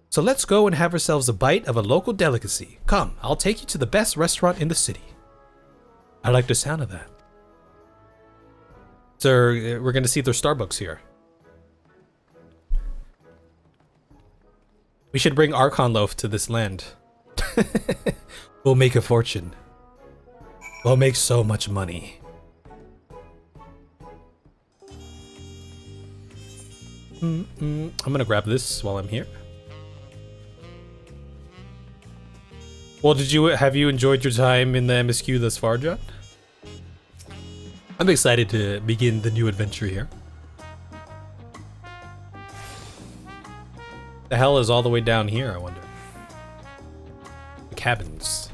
So let's go and have ourselves a bite of a local delicacy. Come, I'll take you to the best restaurant in the city. I like the sound of that. So we're gonna see their Starbucks here. We should bring Archon Loaf to this land. We'll make a fortune. We'll make so much money. I'm gonna grab this while I'm here. Well, have you enjoyed your time in the MSQ thus far, John? I'm excited to begin the new adventure here. The hell is all the way down here, I wonder? The cabins.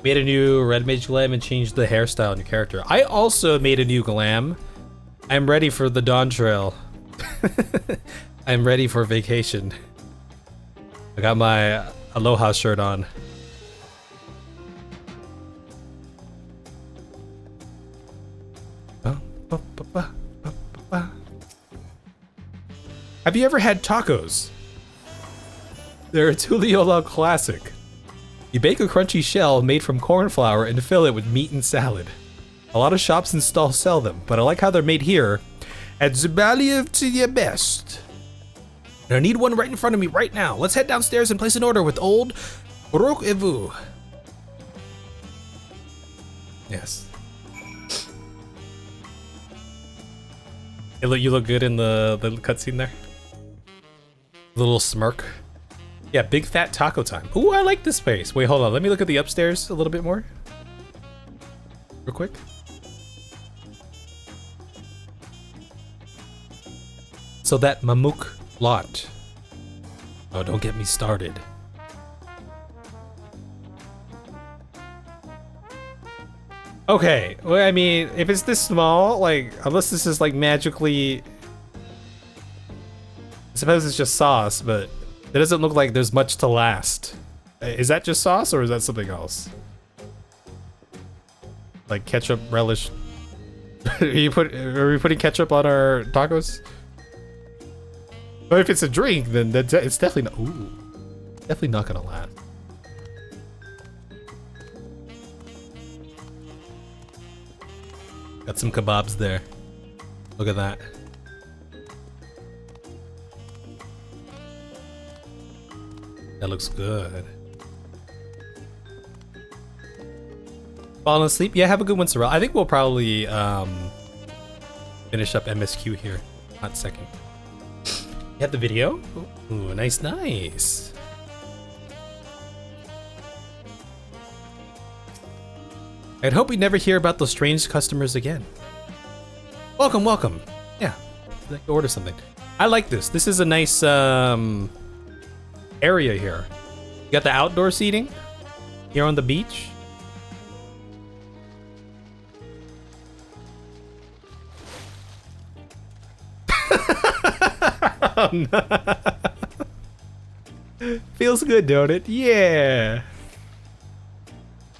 Made a new red mage glam and changed the hairstyle on your character. I also made a new glam. I'm ready for the Dawntrail. I'm ready for vacation. I got my Aloha shirt on. Have you ever had tacos? They're a Tuliola classic. You bake a crunchy shell made from corn flour and fill it with meat and salad. A lot of shops and stalls sell them, but I like how they're made here at Zubaliev to your best. And I need one right in front of me right now. Let's head downstairs and place an order with old Rok Evu. Yes. You look good in the cutscene there. Little smirk. Yeah, big fat taco time. Ooh, I like this space. Wait, hold on. Let me look at the upstairs a little bit more. Real quick. So that Mamuk lot. Oh, don't get me started. Okay, well, I mean, if it's this small, like, unless this is like magically... I suppose it's just sauce, but it doesn't look like there's much to last. Is that just sauce or is that something else? Like ketchup relish? Are we putting ketchup on our tacos? But if it's a drink, then it's definitely not. Ooh, definitely not gonna last. Got some kebabs there. Look at that. That looks good. Falling asleep? Yeah, have a good one, Sorrel. I think we'll probably finish up MSQ here. Hot second. You have the video? Ooh, nice, nice. I'd hope we never hear about those strange customers again. Welcome, welcome. Yeah, I'd like to order something. I like this. This is a nice area here. You got the outdoor seating here on the beach. Oh, no. Feels good, don't it? Yeah.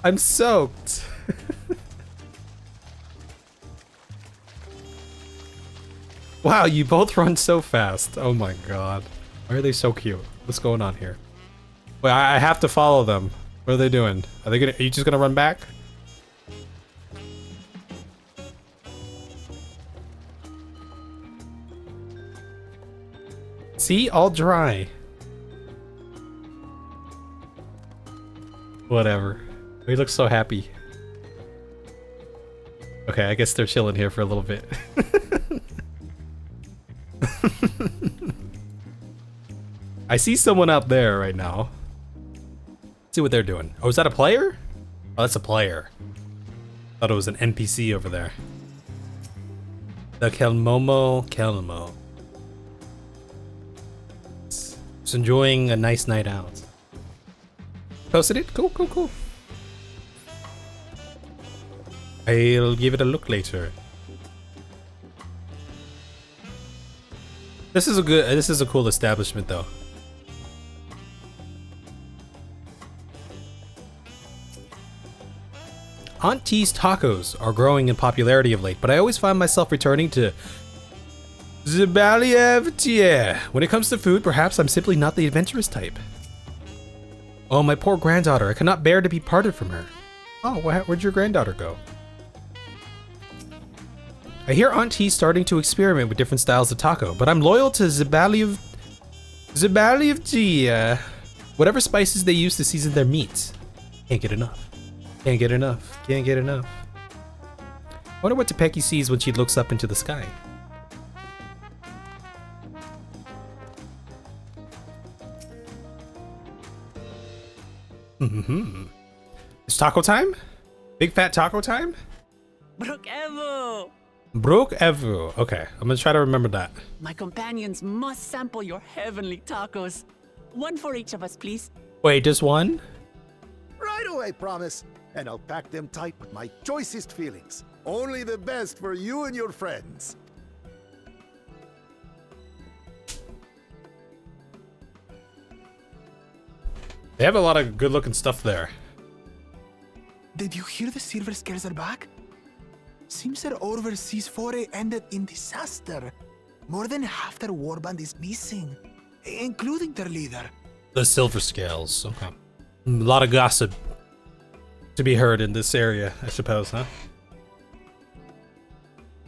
I'm soaked. Wow, you both run so fast. Oh my god. Why are they so cute? What's going on here? Wait, I have to follow them. What are they doing? Are you just gonna run back? See? All dry. Whatever. We look so happy. Okay, I guess they're chilling here for a little bit. I see someone out there right now. Let's see what they're doing. Oh, is that a player? Oh, that's a player. Thought it was an NPC over there. The Kelmo. Just enjoying a nice night out. Posted it? Cool. I'll give it a look later. This is a cool establishment though. Auntie's tacos are growing in popularity of late, but I always find myself returning to FFXIV. When it comes to food, perhaps I'm simply not the adventurous type. Oh, my poor granddaughter. I cannot bear to be parted from her. Oh, where'd your granddaughter go? I hear Auntie's starting to experiment with different styles of taco, but I'm loyal to FFXIV. Whatever spices they use to season their meats. Can't get enough. Wonder what Topeki sees when she looks up into the sky. It's taco time? Big fat taco time? Brook Evo! Brook Evu. Okay, I'm gonna try to remember that. My companions must sample your heavenly tacos. One for each of us, please. Wait, just one? Right away, promise. And I'll pack them tight with my choicest feelings. Only the best for you and your friends. They have a lot of good looking stuff there. Did you hear the Silver Scales are back? Seems their overseas foray ended in disaster. More than half their warband is missing, including their leader. The Silver Scales. Okay. A lot of gossip to be heard in this area, I suppose, huh?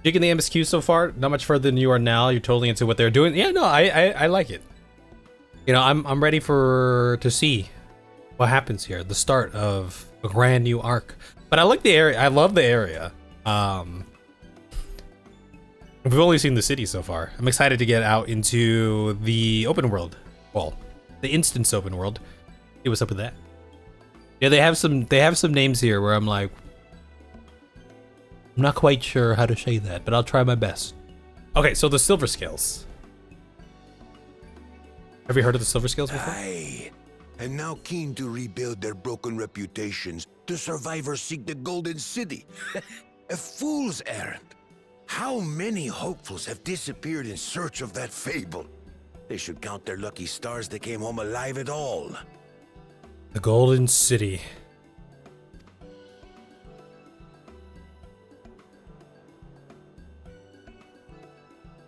Digging the MSQ so far? Not much further than you are now. You're totally into what they're doing. Yeah, no, I like it. You know, I'm ready to see what happens here. The start of a brand new arc. But I like the area. I love the area. We've only seen the city so far. I'm excited to get out into the open world. Well, the instance open world. See what's up with that. Yeah, they have some names here where I'm like, I'm not quite sure how to say that, but I'll try my best. Okay, so the Silver Scales. Have you heard of the Silver Scales before? Aye. And now keen to rebuild their broken reputations, the survivors seek the Golden City. A fool's errand. How many hopefuls have disappeared in search of that fable? They should count their lucky stars they came home alive at all. The Golden City.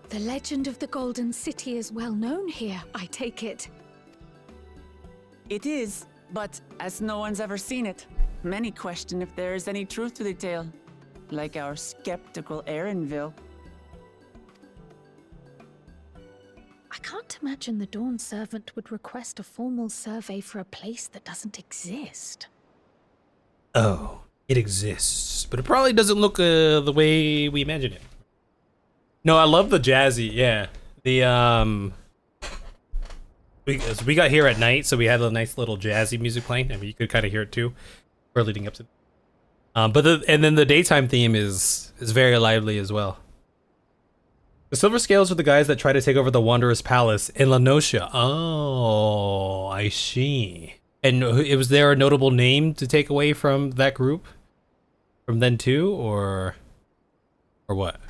The legend of the Golden City is well known here, I take it. It is, but as no one's ever seen it, many question if there is any truth to the tale. Like our skeptical Erinville. I can't imagine the Dawn Servant would request a formal survey for a place that doesn't exist. Oh, it exists, but it probably doesn't look the way we imagine it. No, I love the jazzy. Yeah, the we got here at night, so we had a nice little jazzy music playing. I mean, you could kind of hear it too. We're leading up to. And then the daytime theme is very lively as well. The Silver Scales are the guys that try to take over the Wanderer's Palace in La Nocia. Oh, I see. And was there a notable name to take away from that group? From then too, or what?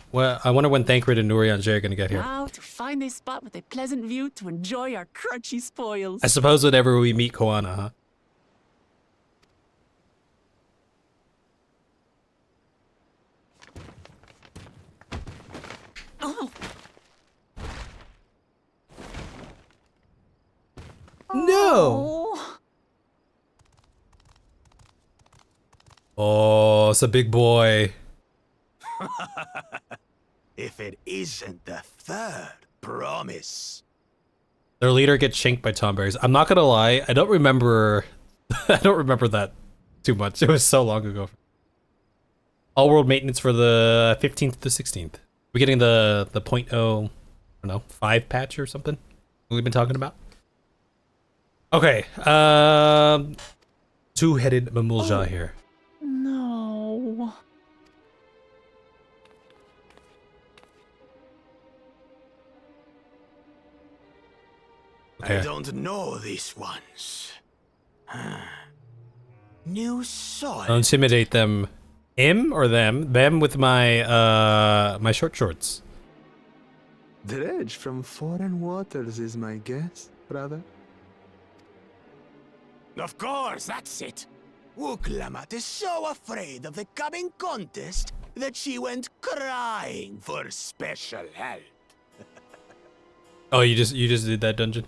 Well, I wonder when Thancred and Nuri and Jay are gonna get here. Now to find a spot with a pleasant view to enjoy our crunchy spoils. I suppose whenever we meet Koana, huh? Oh. No! Oh, it's a big boy. If it isn't the third promise. Their leader gets shanked by tomberries. I'm not gonna lie, I don't remember I don't remember that too much. It was so long ago. All world maintenance for the 15th to 16th. We're getting the 0.0, I don't know, 5 patch or something we've been talking about. Okay, two-headed Mamulja here. No. Okay. I don't know these ones. New soil. I'll intimidate them. Him or them? Them with my my short shorts. Dredge from foreign waters is my guess, brother. Of course, that's it. Wuklamat is so afraid of the coming contest that she went crying for special help. Oh, you just did that dungeon?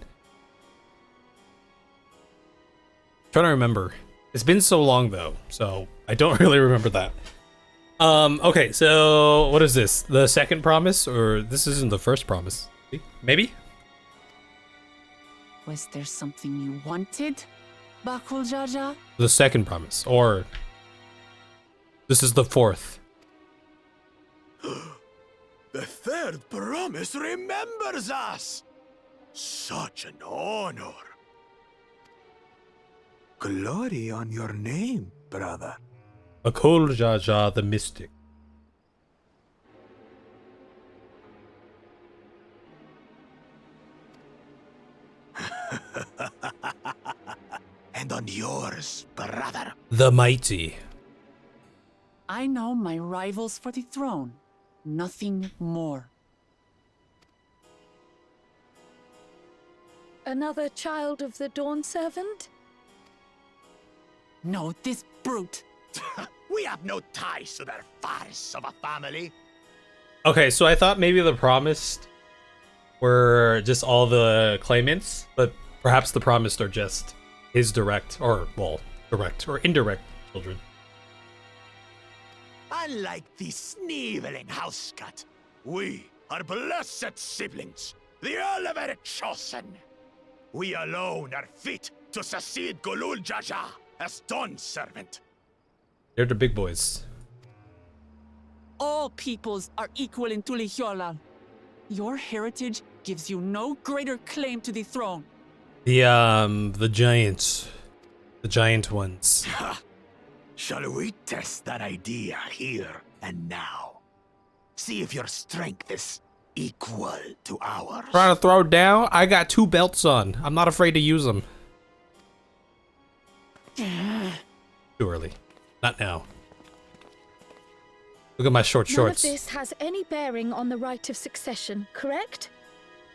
Trying to remember. It's been so long though, so I don't really remember that. Okay, so what is this? The second promise, or this isn't the first promise? Maybe? Was there something you wanted, Bakul Jaja? The second promise, or this is the fourth. The third promise remembers us. Such an honor. Glory on your name, brother. Bakul Jaja the Mystic. And on yours, brother. The Mighty. I know my rivals for the throne. Nothing more. Another child of the Dawn Servant? No, this brute. We have no ties to their farce of a family. Okay, so I thought maybe the promised were just all the claimants, but perhaps the promised are just his direct, or, well, direct or indirect children. Unlike the sneevling housecat, we are blessed siblings, the elevated chosen. We alone are fit to succeed Golul Jaja as Dawn Servant. They're the big boys. All peoples are equal in Tulihyolal. Your heritage gives you no greater claim to the throne. The giants. The giant ones. Shall we test that idea here and now? See if your strength is equal to ours. Trying to throw down? I got 2 belts on. I'm not afraid to use them. Too early. Not now. Look at my short shorts. None of this has any bearing on the right of succession, correct?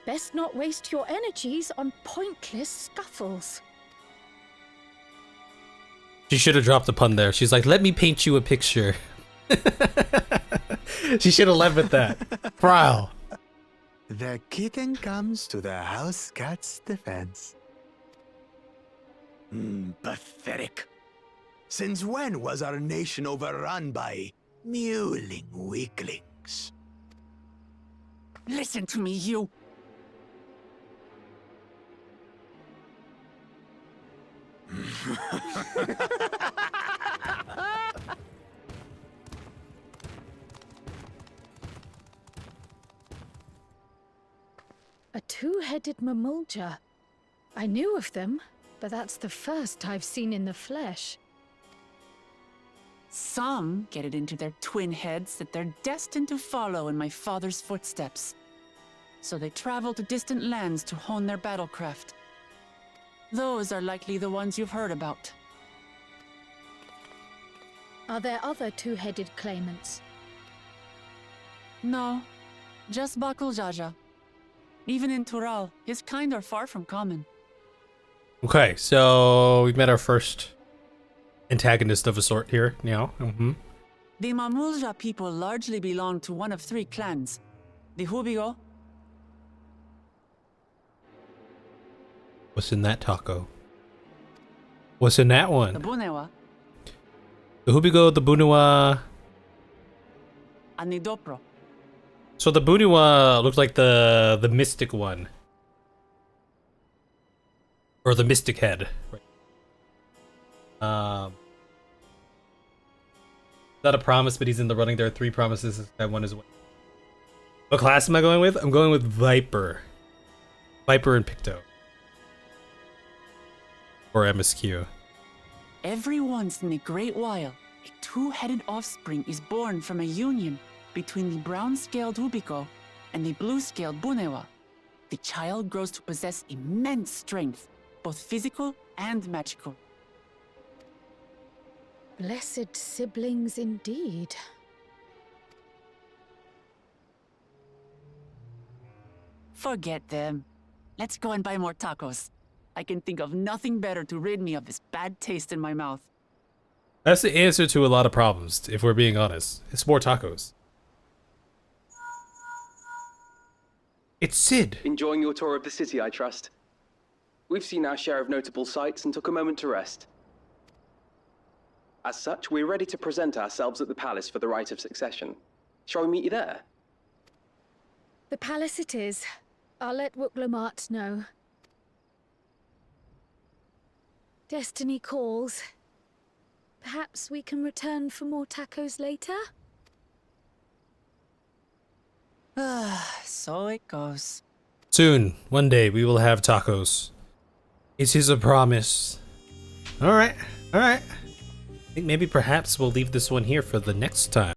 Best not waste your energies on pointless scuffles. She should have dropped the pun there. She's like, let me paint you a picture. She should have led with that. Prowl. The kitten comes to the house cat's defense. Pathetic. Since when was our nation overrun by mewling weaklings? Listen to me, you. A two-headed Mamulja. I knew of them, but that's the first I've seen in the flesh. Some get it into their twin heads that they're destined to follow in my father's footsteps. So they travel to distant lands to hone their battlecraft. Those are likely the ones you've heard about. Are there other two-headed claimants? No, just Bakul Jaja. Even in Tural, his kind are far from common. Okay, so we've met our first antagonist of a sort here now. The Mamulja people largely belong to one of 3 clans. The Hubigo. What's in that taco? What's in that The one? Bunewa. The Hubigo, the Bunua. And the Dopro. So the Bunua looks like the mystic one. Or the Mystic Head. Not a promise, but he's in the running. There are 3 promises. That one is one. What class am I going with? I'm going with Viper. Viper and Picto. Or MSQ. Every once in a great while, a 2-headed offspring is born from a union between the brown-scaled Ubico and the blue-scaled Bunewa. The child grows to possess immense strength, both physical and magical. Blessed siblings indeed. Forget them. Let's go and buy more tacos. I can think of nothing better to rid me of this bad taste in my mouth. That's the answer to a lot of problems, if we're being honest. It's more tacos. It's Sid. Enjoying your tour of the city, I trust. We've seen our share of notable sights and took a moment to rest. As such, we're ready to present ourselves at the palace for the rite of succession. Shall we meet you there? The palace it is. I'll let Wuklamart know. Destiny calls. Perhaps we can return for more tacos later? So it goes. Soon, one day, we will have tacos. It is a promise. Alright, alright. I think maybe perhaps we'll leave this one here for the next time.